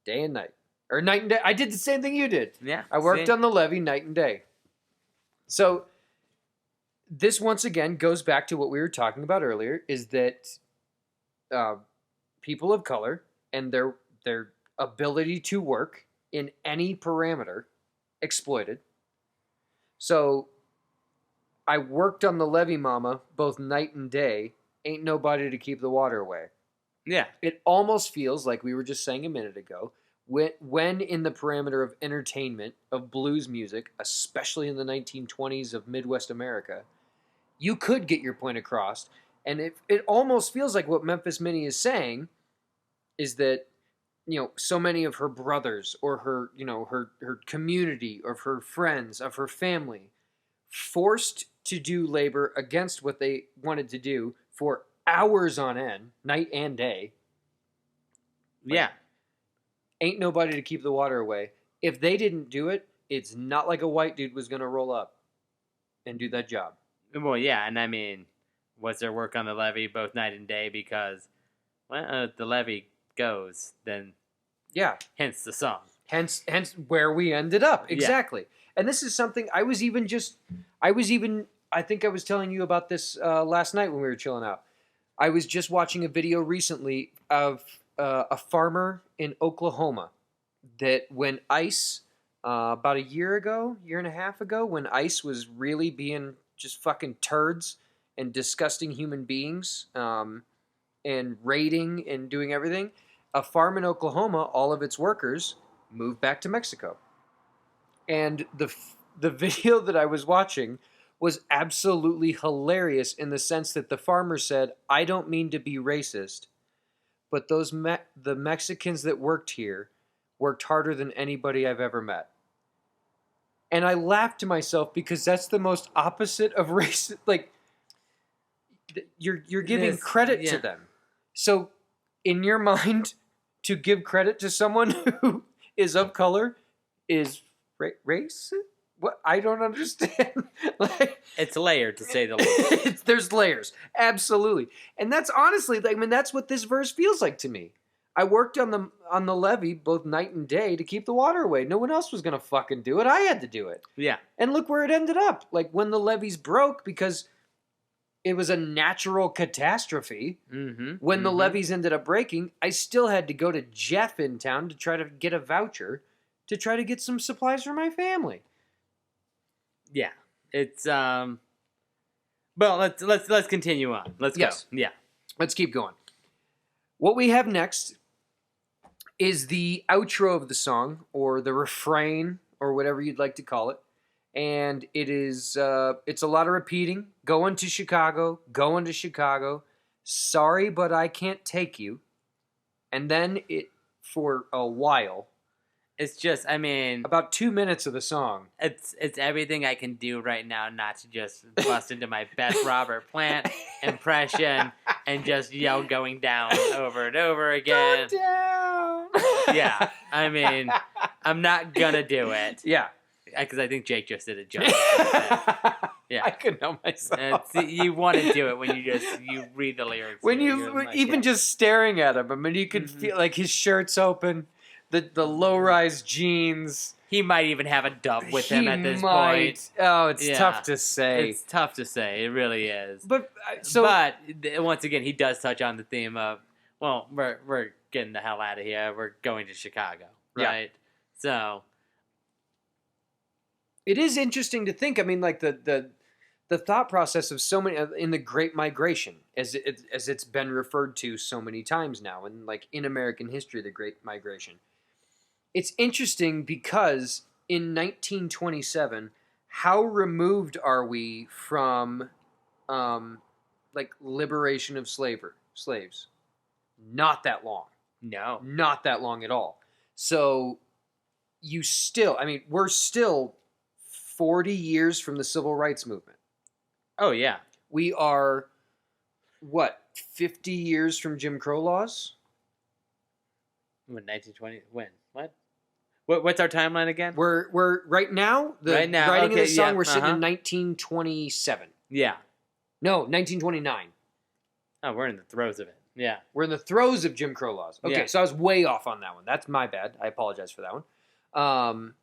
A: day and night. Or night and day. I did the same thing you did.
C: Yeah.
A: I worked on the levee night and day. So this once again goes back to what we were talking about earlier, is that people of color and their ability to work in any parameter exploited. So I worked on the levee, mama, both night and day. Ain't nobody to keep the water away.
C: Yeah.
A: It almost feels like we were just saying a minute ago, when in the parameter of entertainment, of blues music, especially in the 1920s of Midwest America, you could get your point across. And it almost feels like what Memphis Minnie is saying is that, so many of her brothers or her, her community, of her friends, of her family, forced to do labor against what they wanted to do for hours on end, night and day.
C: Yeah.
A: Ain't nobody to keep the water away. If they didn't do it, it's not like a white dude was going to roll up and do that job.
C: Well, yeah, and I mean, was there work on the levee both night and day? Because, if the levee goes, then
A: yeah,
C: hence the song.
A: Hence where we ended up. Exactly. Yeah. And this is something I think I was telling you about this last night when we were chilling out. I was just watching a video recently of a farmer in Oklahoma that when ICE, about a year and a half ago, when ICE was really being just fucking turds and disgusting human beings and raiding and doing everything, a farm in Oklahoma, all of its workers moved back to Mexico. And the video that I was watching was absolutely hilarious in the sense that the farmer said, I don't mean to be racist, but the Mexicans that worked here worked harder than anybody I've ever met. And I laughed to myself because that's the most opposite of racist. Like, you're giving credit to them. So in your mind, to give credit to someone who is of color is racist? What? I don't understand.
C: It's layered, to say the least.
A: There's layers, absolutely, and that's honestly, that's what this verse feels like to me. I worked on the levee both night and day to keep the water away. No one else was gonna fucking do it. I had to do it.
C: Yeah.
A: And look where it ended up. Like when the levees broke because it was a natural catastrophe.
C: Mm-hmm.
A: When the levees ended up breaking, I still had to go to Jeff in town to try to get a voucher to try to get some supplies for my family.
C: Yeah, it's Well, let's continue on. Let's go. Yeah,
A: let's keep going. What we have next is the outro of the song, or the refrain, or whatever you'd like to call it, and it is it's a lot of repeating. Going to Chicago, sorry, but I can't take you, and then it for a while.
C: It's just,
A: about 2 minutes of the song.
C: It's everything I can do right now not to just bust into my best Robert Plant impression and just yell "going down" over and over again.
A: Go down.
C: Yeah, I'm not gonna do it.
A: Yeah,
C: because I think Jake just did a joke. Yeah,
A: I couldn't help myself.
C: You want to do it when you read the lyrics.
A: When just staring at him, you could feel like his shirt's open. The low-rise jeans.
C: He might even have a dub with him at this point.
A: Oh, it's tough to say.
C: It's tough to say. It really is.
A: But
C: once again, he does touch on the theme of, well, we're getting the hell out of here. We're going to Chicago, right? Yeah. So
A: it is interesting to think. The thought process of so many in the Great Migration, as it's been referred to so many times now, and in American history, the Great Migration. It's interesting because in 1927, how removed are we from, liberation of slaves? Not that long.
C: No.
A: Not that long at all. So, we're still 40 years from the Civil Rights Movement.
C: Oh, yeah.
A: We are, 50 years from Jim Crow laws?
C: When 1920? When? What? What's our timeline again?
A: We're right now. Writing of the song, we're sitting in 1927.
C: Yeah.
A: No, 1929.
C: Oh, we're in the throes of it. Yeah.
A: We're in the throes of Jim Crow laws. Okay,
C: Yeah.
A: so I was way off on that one. That's my bad. I apologize for that one.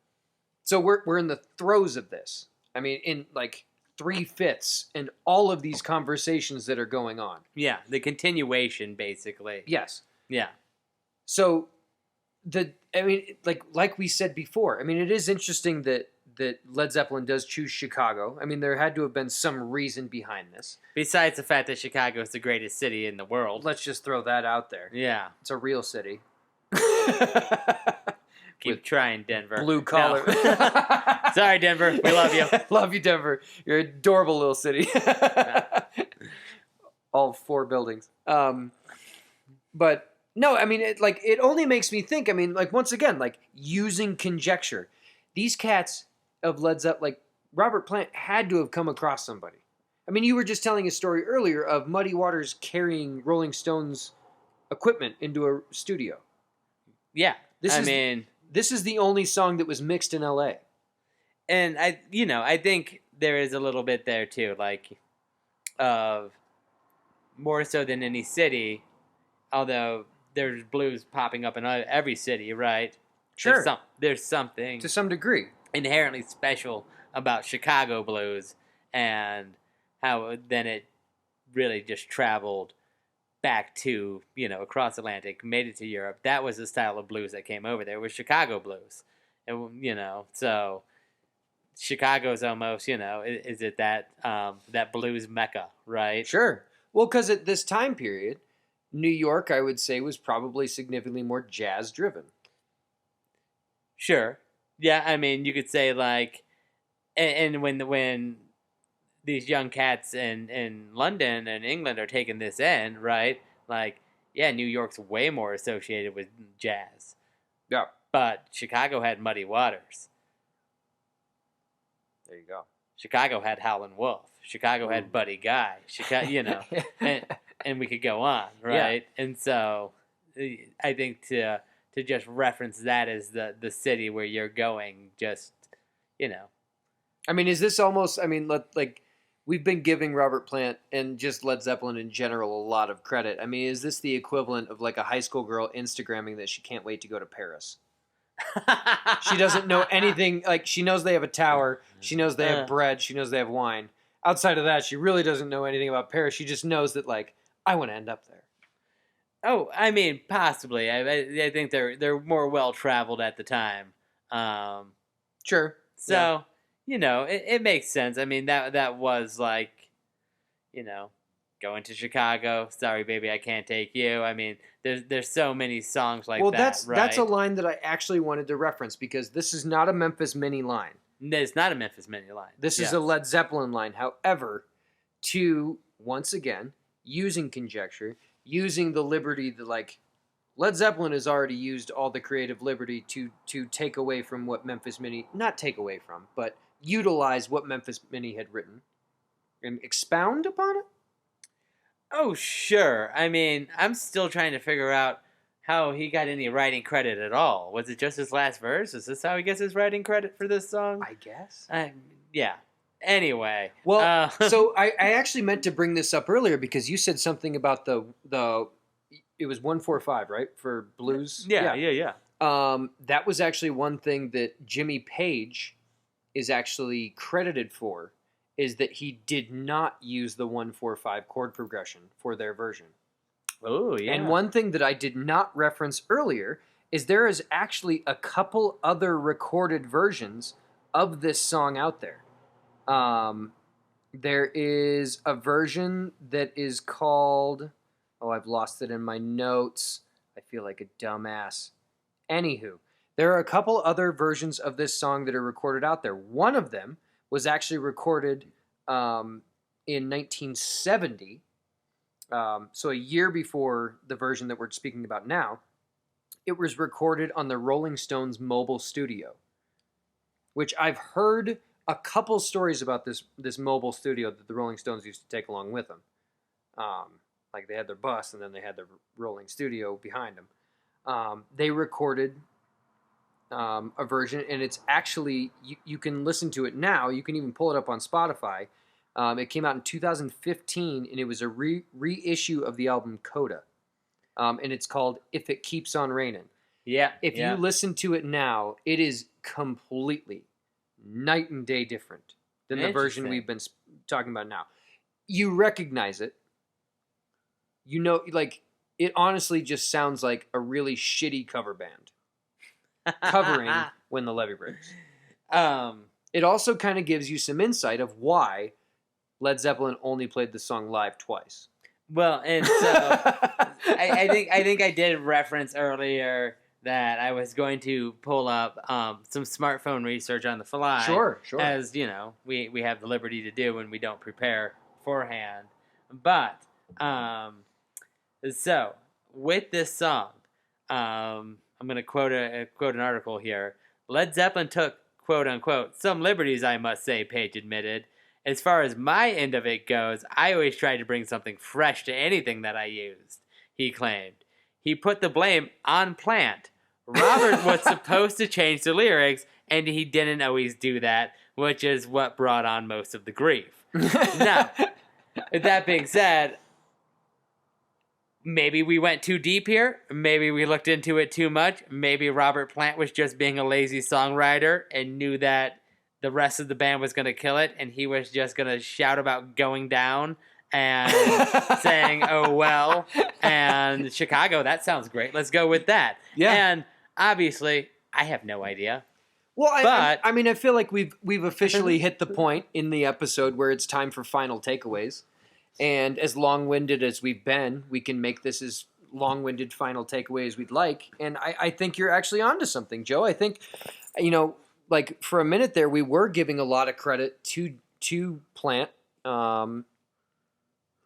A: So we're in the throes of this. I mean, in like 3/5 in all of these conversations that are going on.
C: Yeah, the continuation, basically.
A: Yes.
C: Yeah.
A: So like we said before, I mean, it is interesting that Led Zeppelin does choose Chicago. I mean, there had to have been some reason behind this.
C: Besides the fact that Chicago is the greatest city in the world.
A: Let's just throw that out there.
C: Yeah.
A: It's a real city.
C: Keep
A: With
C: trying, Denver.
A: Blue collar.
C: No. Sorry, Denver. We love you.
A: Love you, Denver. You're an adorable little city. All 4 buildings. But no, I mean, it only makes me think. I mean, like, once again, like, using conjecture. These cats of Led Zeppelin, like, Robert Plant had to have come across somebody. I mean, you were just telling a story earlier of Muddy Waters carrying Rolling Stones equipment into a studio.
C: Yeah.
A: This is the only song that was mixed in L.A.
C: And I think there is a little bit there too, like, of more so than any city, although there's blues popping up in every city, right?
A: Sure.
C: There's something
A: To some degree.
C: inherently special about Chicago blues, and how then it really just traveled back to, across Atlantic, made it to Europe. That was the style of blues that came over there. It was Chicago blues. And, so Chicago's almost, is it that blues mecca, right?
A: Sure. Well, because at this time period, New York, I would say, was probably significantly more jazz-driven.
C: Sure. Yeah, I mean, you could say, like, and when these young cats in London and England are taking this in, right? Like, yeah, New York's way more associated with jazz.
A: Yeah.
C: But Chicago had Muddy Waters.
A: There you go.
C: Chicago had Howlin' Wolf. Chicago had Buddy Guy. Chicago, and we could go on, right? Yeah. And so I think to just reference that as the city where you're going, just,
A: I mean, is this almost, I mean, we've been giving Robert Plant and just Led Zeppelin in general a lot of credit. I mean, is this the equivalent of like a high school girl Instagramming that she can't wait to go to Paris? She doesn't know anything. Like, she knows they have a tower. She knows they have bread. She knows they have wine. Outside of that, she really doesn't know anything about Paris. She just knows that, like, I want to end up there.
C: Oh, I mean, possibly. I think they're more well-traveled at the time.
A: Sure.
C: So, it makes sense. I mean, that was like, going to Chicago. Sorry, baby, I can't take you. I mean, there's so many songs like that, right?
A: That's a line that I actually wanted to reference, because this is not a Memphis Mini line.
C: It's not a Memphis Mini line.
A: This is a Led Zeppelin line. However, once again, using conjecture, using the liberty that, like, Led Zeppelin has already used all the creative liberty to take away from what Memphis Mini, not take away from, but utilize what Memphis Mini had written and expound upon it.
C: Oh, sure. I mean, I'm still trying to figure out how he got any writing credit at all. Was it just his last verse? Is this how he gets his writing credit for this song?
A: I guess.
C: Yeah. Anyway.
A: Well, so I actually meant to bring this up earlier because you said something about the it was 145, right, for blues?
C: Yeah.
A: That was actually one thing that Jimmy Page is actually credited for, is that he did not use the 145 chord progression for their version.
C: Oh, yeah.
A: And one thing that I did not reference earlier is there is actually a couple other recorded versions of this song out there. There is a version that is called... Oh, I've lost it in my notes. I feel like a dumbass. Anywho, there are a couple other versions of this song that are recorded out there. One of them was actually recorded in 1970, so a year before the version that we're speaking about now. It was recorded on the Rolling Stones mobile studio, which I've heard a couple stories about this mobile studio that the Rolling Stones used to take along with them. Like, they had their bus, and then they had the rolling studio behind them. They recorded a version, and it's actually, you can listen to it now. You can even pull it up on Spotify. It came out in 2015, and it was a reissue of the album Coda. and it's called "If It Keeps on Raining."
C: Yeah.
A: If you listen to it now, it is completely night and day different than the version we've been talking about now. You recognize it. You know, like, it honestly just sounds like a really shitty cover band covering When the Levee Breaks. It also kind of gives you some insight of why Led Zeppelin only played the song live twice.
C: Well, and so I think I did reference earlier that I was going to pull up some smartphone research on the fly.
A: Sure.
C: As, you know, we have the liberty to do when we don't prepare beforehand. But, so, with this song, I'm going to quote an article here. Led Zeppelin took, quote unquote, some liberties, I must say, Page admitted. As far as my end of it goes, I always tried to bring something fresh to anything that I used, he claimed. He put the blame on Plant. Robert was supposed to change the lyrics, and he didn't always do that, which is what brought on most of the grief. Now, with that being said, maybe we went too deep here. Maybe we looked into it too much. Maybe Robert Plant was just being a lazy songwriter and knew that the rest of the band was going to kill it, and he was just going to shout about going down and saying, oh, well, and Chicago, that sounds great. Let's go with that.
A: Yeah.
C: And obviously, I have no idea.
A: Well, I mean, I feel like we've officially hit the point in the episode where it's time for final takeaways. And as long-winded as we've been, we can make this as long-winded final takeaway as we'd like. And I think you're actually onto something, Joe. I think, you know, like, for a minute there, we were giving a lot of credit to Plant,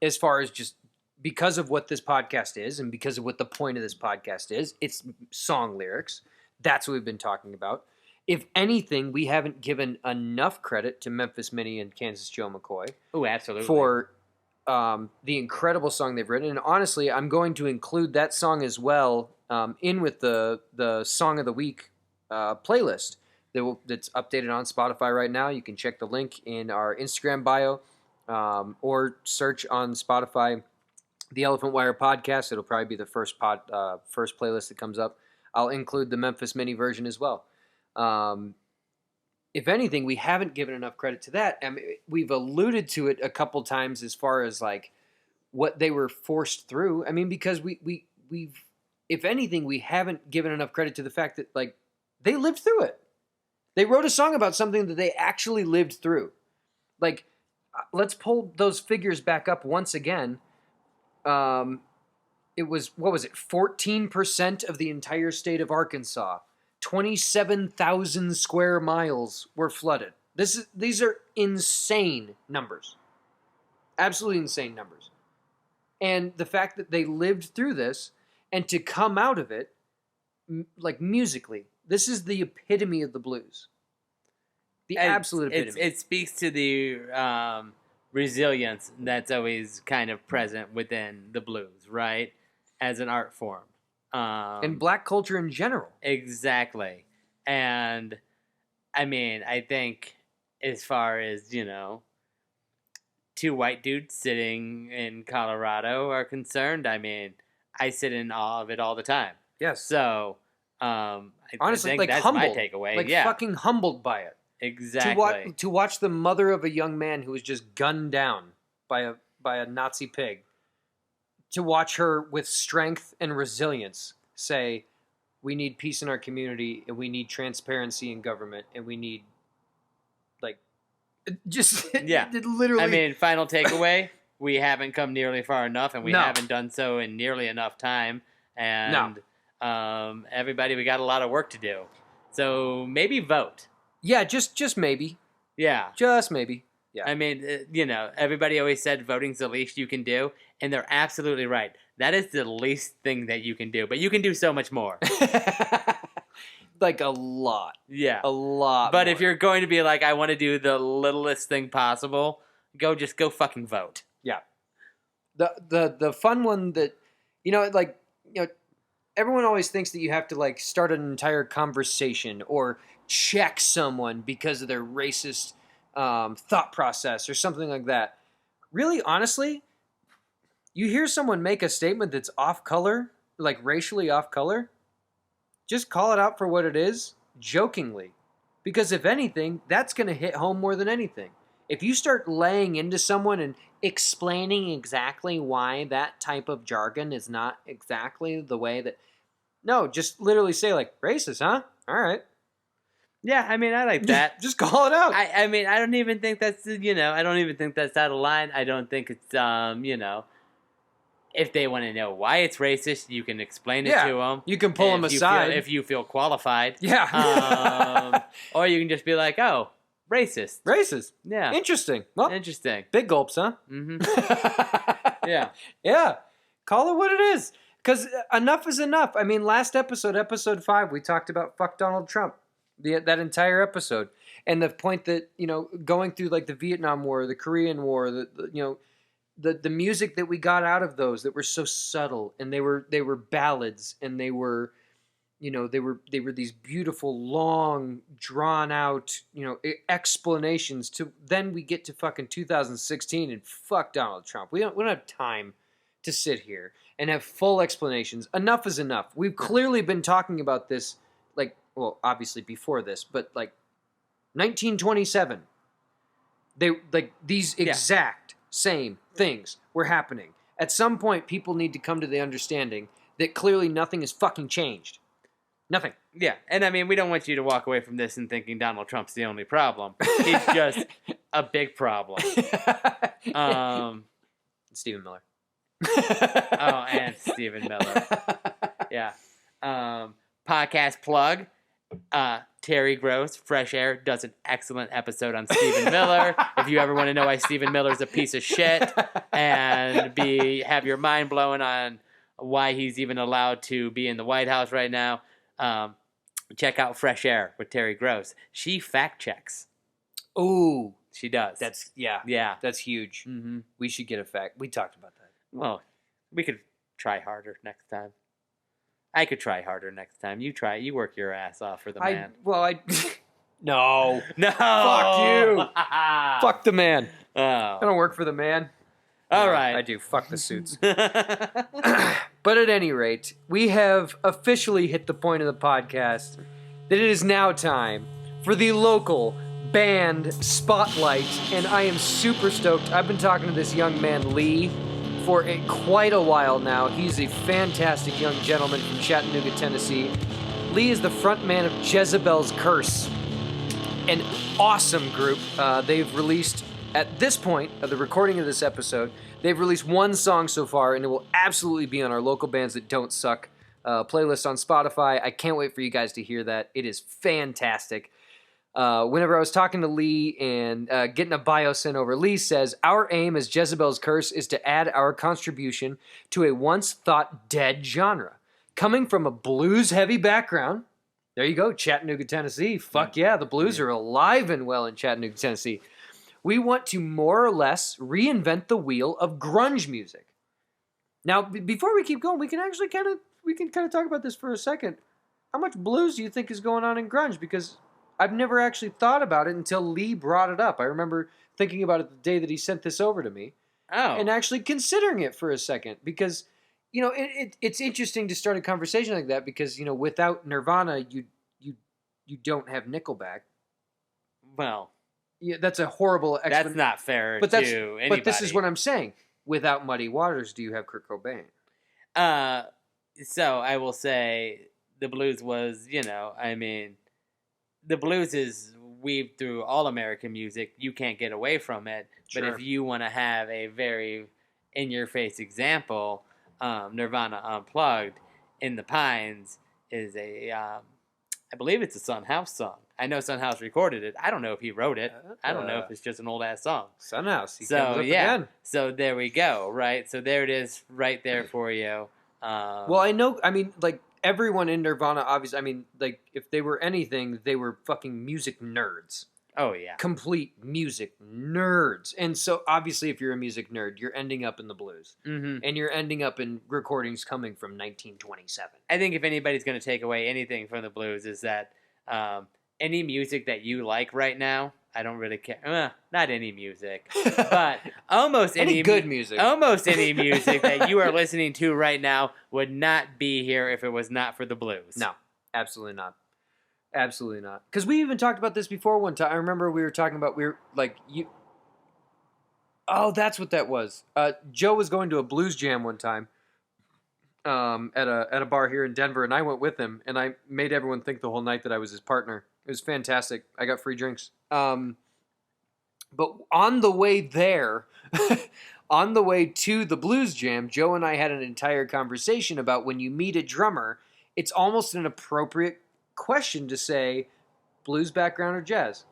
A: as far as just because of what this podcast is and because of what the point of this podcast is. It's song lyrics. That's what we've been talking about. If anything, we haven't given enough credit to Memphis Minnie and Kansas Joe McCoy.
C: Oh, absolutely.
A: For the incredible song they've written. And honestly, I'm going to include that song as well in with the Song of the Week playlist that's updated on Spotify right now. You can check the link in our Instagram bio or search on Spotify the Elephant Wire podcast. It'll probably be the first playlist that comes up. I'll include the Memphis Minnie version as well. If anything, we haven't given enough credit to that. I mean, we've alluded to it a couple times as far as like what they were forced through. I mean, because we've if anything, we haven't given enough credit to the fact that like they lived through it. They wrote a song about something that they actually lived through. Like, let's pull those figures back up once again. It was, what was it, 14% of the entire state of Arkansas. 27,000 square miles were flooded. These are insane numbers. Absolutely insane numbers. And the fact that they lived through this and to come out of it, like musically, this is the epitome of the blues. The absolute epitome.
C: It speaks to the resilience that's always kind of present within the blues, right? As an art form.
A: And black culture in general.
C: Exactly. And, I mean, I think as far as, you know, two white dudes sitting in Colorado are concerned, I mean, I sit in awe of it all the time.
A: Yes.
C: So,
A: honestly,
C: I think
A: like
C: that's
A: humbled.
C: my takeaway.
A: Like fucking humbled by it.
C: Exactly.
A: To watch the mother of a young man who was just gunned down by a Nazi pig. To watch her with strength and resilience say, we need peace in our community and we need transparency in government and we need, like, just
C: yeah.
A: literally.
C: I mean, final takeaway, we haven't come nearly far enough and we haven't done so in nearly enough time. And everybody, we got a lot of work to do. So maybe vote.
A: Yeah, just maybe.
C: Yeah.
A: Just maybe. Yeah.
C: I mean, you know, everybody always said voting's the least you can do, and they're absolutely right. That is the least thing that you can do, but you can do so much more.
A: Like a lot.
C: Yeah.
A: A lot
C: But
A: more.
C: if you're going to be like, I want to do the littlest thing possible, go fucking vote.
A: Yeah. The fun one that, everyone always thinks that you have to, like, start an entire conversation or check someone because of their racist thought process or something like that. Really, honestly, you hear someone make a statement that's off color, like racially off color, just call it out for what it is, jokingly. Because if anything, that's going to hit home more than anything. If you start laying into someone and explaining exactly why that type of jargon is not exactly the way that... No, just literally say, like, racist, huh? All right.
C: Yeah, I mean, I like that.
A: Just call it out.
C: I mean, I don't even think that's, I don't even think that's out of line. I don't think it's, if they want to know why it's racist, you can explain it to them.
A: You can pull them aside.
C: If you feel qualified.
A: Yeah.
C: Or you can just be like, oh, racist.
A: Racist.
C: Yeah.
A: Interesting. Well,
C: Interesting.
A: big gulps, huh?
C: Mm-hmm. Yeah.
A: Yeah. Call it what it is. Because enough is enough. I mean, last episode, episode 5, we talked about fuck Donald Trump. That entire episode. And the point that, going through like the Vietnam War, the Korean War, the music that we got out of those that were so subtle, and they were ballads, and they were these beautiful, long, drawn out, explanations. To then we get to fucking 2016 and fuck Donald Trump. We don't have time to sit here and have full explanations. Enough is enough. We've clearly been talking about this, obviously before this, but 1927. These exact same things were happening. At some point, people need to come to the understanding that clearly nothing has fucking changed. Nothing.
C: Yeah, and I mean, we don't want you to walk away from this and thinking Donald Trump's the only problem. He's just a big problem.
A: Stephen Miller.
C: And Stephen Miller. Yeah. Podcast plug. Terry Gross, Fresh Air, does an excellent episode on Stephen Miller. If you ever want to know why Stephen Miller's a piece of shit and have your mind blown on why he's even allowed to be in the White House right now, check out Fresh Air with Terry Gross. She fact checks.
A: Ooh,
C: she does.
A: That's huge.
C: Mm-hmm.
A: We should get a fact. We talked about that.
C: Well, we could try harder next time. I could try harder next time. You try. You work your ass off for the man.
A: No.
C: No.
A: Fuck you. Fuck the man.
C: Oh.
A: I don't work for the man.
C: All
A: No,
C: right.
A: I do. Fuck the suits. But at any rate, we have officially hit the point of the podcast that it is now time for the local band spotlight, and I am super stoked. I've been talking to this young man, Lee, for quite a while now. He's a fantastic young gentleman from Chattanooga, Tennessee. Lee is the frontman of Jezebel's Curse, an awesome group. They've released, at this point of the recording of this episode, they've released one song so far, and it will absolutely be on our Local Bands That Don't Suck playlist on Spotify. I can't wait for you guys to hear that. It is fantastic. Whenever I was talking to Lee and getting a bio sent over, Lee says, "Our aim as Jezebel's Curse is to add our contribution to a once thought dead genre. Coming from a blues-heavy background," there you go, Chattanooga, Tennessee. Fuck yeah, the blues are alive and well in Chattanooga, Tennessee. "We want to more or less reinvent the wheel of grunge music." Now, before we keep going, we can kind of talk about this for a second. How much blues do you think is going on in grunge? Because I've never actually thought about it until Lee brought it up. I remember thinking about it the day that he sent this over to me.
C: Oh.
A: And actually considering it for a second. Because, it's interesting to start a conversation like that because, without Nirvana, you don't have Nickelback.
C: Well.
A: Yeah, that's a horrible explanation.
C: That's not fair to anybody.
A: But this is what I'm saying. Without Muddy Waters, do you have Kurt Cobain?
C: So I will say the blues was, the blues is weaved through all American music. You can't get away from it.
A: Sure.
C: But if you want to have a very in-your-face example, Nirvana Unplugged in the Pines is I believe it's a Son House song. I know Son House recorded it. I don't know if he wrote it. I don't know if it's just an old-ass song.
A: Son House. He
C: so,
A: comes up again.
C: So there we go, right? So there it is right there for you.
A: Well, I know, everyone in Nirvana, obviously, if they were anything, they were fucking music nerds.
C: Oh, yeah.
A: Complete music nerds. And so, obviously, if you're a music nerd, you're ending up in the blues.
C: Mm-hmm.
A: And you're ending up in recordings coming from 1927.
C: I think if anybody's going to take away anything from the blues is that any music that you like right now, I don't really care. Not any music, but almost
A: Any good music.
C: Almost any music that you are listening to right now would not be here if it was not for the blues.
A: No, absolutely not. Absolutely not. Because we even talked about this before one time. I remember we were talking about, you. Oh, that's what that was. Joe was going to a blues jam one time at a bar here in Denver, and I went with him, and I made everyone think the whole night that I was his partner. It was fantastic. I got free drinks. But on the way there, on the way to the blues jam, Joe and I had an entire conversation about when you meet a drummer, it's almost an appropriate question to say blues background or jazz.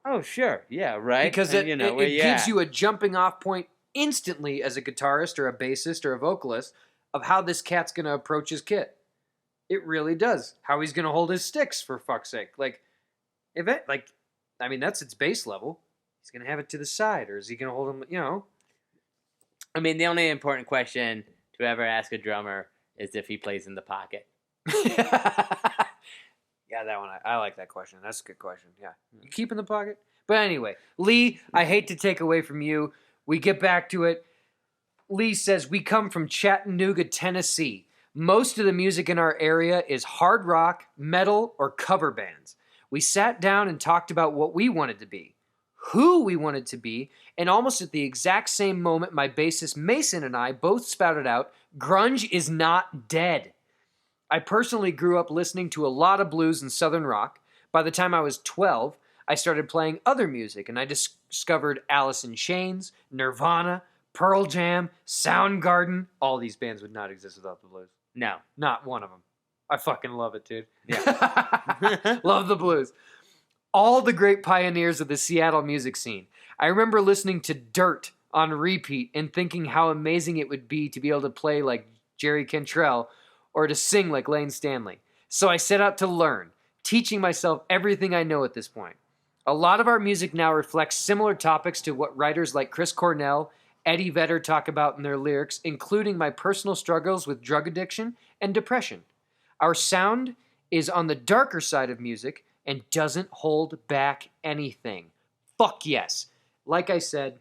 C: Oh, sure. Yeah, right.
A: Because it gives you a jumping off point instantly as a guitarist or a bassist or a vocalist of how this cat's going to approach his kit. It really does. How he's going to hold his sticks, for fuck's sake. That's its base level. He's going to have it to the side, or is he going to hold him,
C: I mean, the only important question to ever ask a drummer is if he plays in the pocket.
A: Yeah, that one. I like that question. That's a good question. Yeah. You keep in the pocket? But anyway, Lee, I hate to take away from you. We get back to it. Lee says, we come from Chattanooga, Tennessee. Most of the music in our area is hard rock, metal, or cover bands. We sat down and talked about what we wanted to be, who we wanted to be, and almost at the exact same moment, my bassist Mason and I both spouted out, grunge is not dead. I personally grew up listening to a lot of blues and southern rock. By the time I was 12, I started playing other music, and I discovered Alice in Chains, Nirvana, Pearl Jam, Soundgarden. All these bands would not exist without the blues.
C: No.
A: Not one of them. I fucking love it, dude.
C: Yeah.
A: Love the blues. All the great pioneers of the Seattle music scene. I remember listening to Dirt on repeat and thinking how amazing it would be to be able to play like Jerry Cantrell or to sing like Lane Stanley. So I set out to learn, teaching myself everything I know at this point. A lot of our music now reflects similar topics to what writers like Chris Cornell, Eddie Vedder talk about in their lyrics, including my personal struggles with drug addiction and depression. Our sound is on the darker side of music and doesn't hold back anything. Fuck yes. Like I said,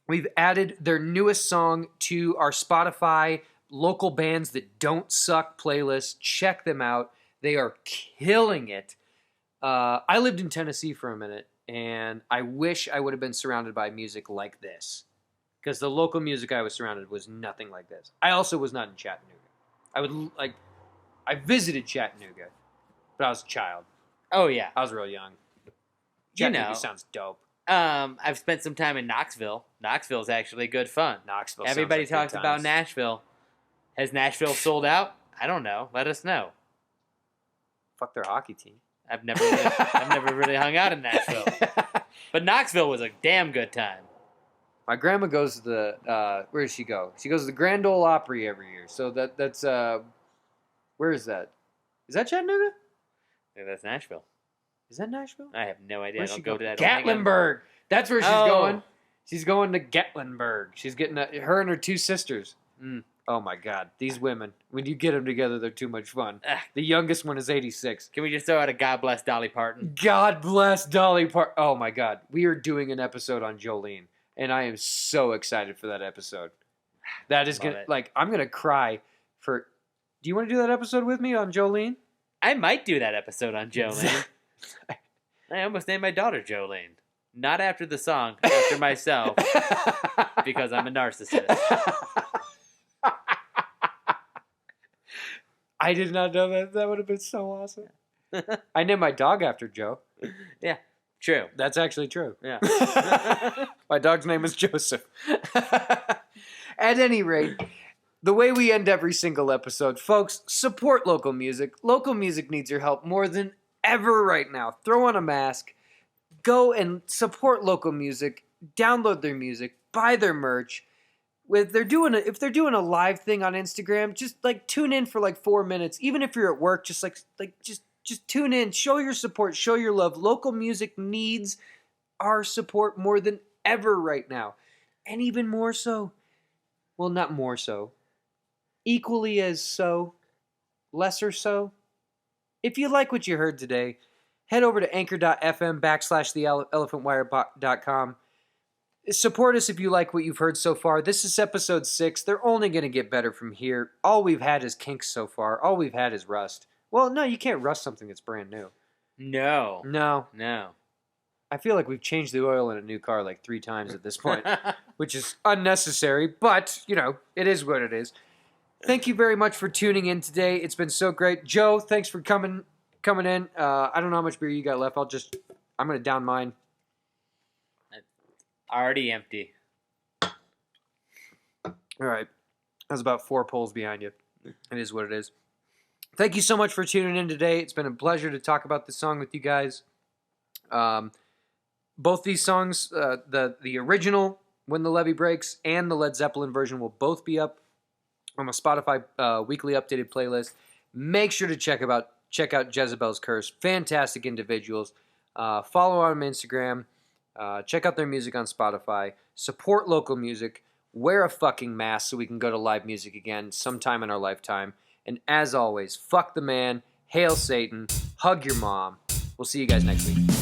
A: we've added their newest song to our Spotify local bands that don't suck playlist. Check them out. They are killing it. I lived in Tennessee for a minute, and I wish I would have been surrounded by music like this. Because the local music I was surrounded was nothing like this. I also was not in Chattanooga. I visited Chattanooga, but I was a child.
C: Oh, yeah.
A: I was real young. Chattanooga sounds dope.
C: I've spent some time in Knoxville. Knoxville's actually good fun.
A: Knoxville.
C: Everybody
A: sounds like
C: talks
A: good
C: about
A: times.
C: Nashville. Has Nashville sold out? I don't know. Let us know.
A: Fuck their hockey team.
C: I've never really hung out in Nashville, but Knoxville was a damn good time.
A: My grandma goes to the where does she go? She goes to the Grand Ole Opry every year. So that's where is that? Is that Chattanooga?
C: Yeah, that's Nashville.
A: Is that Nashville?
C: I have no idea.
A: Where's
C: I
A: she
C: don't go
A: going?
C: to that.
A: Gatlinburg. That's where she's
C: Oh.
A: going. She's going to Gatlinburg. She's getting her and her two sisters. Oh my God, these women! When you get them together, they're too much fun. The youngest one is 86.
C: Can we just throw out a God bless Dolly Parton?
A: God bless Dolly Parton. Oh my God, we are doing an episode on Jolene, and I am so excited for that episode. That is
C: Love
A: gonna
C: it.
A: I'm gonna cry for. Do you want to do that episode with me on Jolene?
C: I might do that episode on Jolene. I almost named my daughter Jolene. Not after the song, after myself, because I'm a narcissist.
A: I did not know that. That would have been so awesome. I named my dog after Joe.
C: Yeah, true.
A: That's actually true.
C: Yeah.
A: My dog's name is Joseph. At any rate, the way we end every single episode, folks, support local music. Local music needs your help more than ever right now. Throw on a mask. Go and support local music. Download their music. Buy their merch. If they're doing a live thing on Instagram, just like tune in for like 4 minutes. Even if you're at work, just just tune in. Show your support. Show your love. Local music needs our support more than ever right now, and even more so. Well, not more so. Equally as so. Lesser so. If you like what you heard today, head over to anchor.fm/theelephantwire.com. Support us if you like what you've heard so far. This is episode 6. They're only going to get better from here. All we've had is kinks so far. All we've had is rust. Well, no, you can't rust something that's brand new.
C: No.
A: No.
C: No.
A: I feel like we've changed the oil in a new car like 3 times at this point, which is unnecessary, but, it is what it is. Thank you very much for tuning in today. It's been so great. Joe, thanks for coming in. I don't know how much beer you got left. I'm going to down mine.
C: Already empty.
A: All right. I was about 4 pulls behind you. It is what it is. Thank you so much for tuning in today. It's been a pleasure to talk about this song with you guys. Both these songs, the original, When the Levee Breaks, and the Led Zeppelin version will both be up on my Spotify weekly updated playlist. Make sure to check out Jezebel's Curse. Fantastic individuals. Follow on Instagram. Check out their music on Spotify. Support local music. Wear a fucking mask so we can go to live music again sometime in our lifetime. And as always, fuck the man. Hail Satan. Hug your mom. We'll see you guys next week.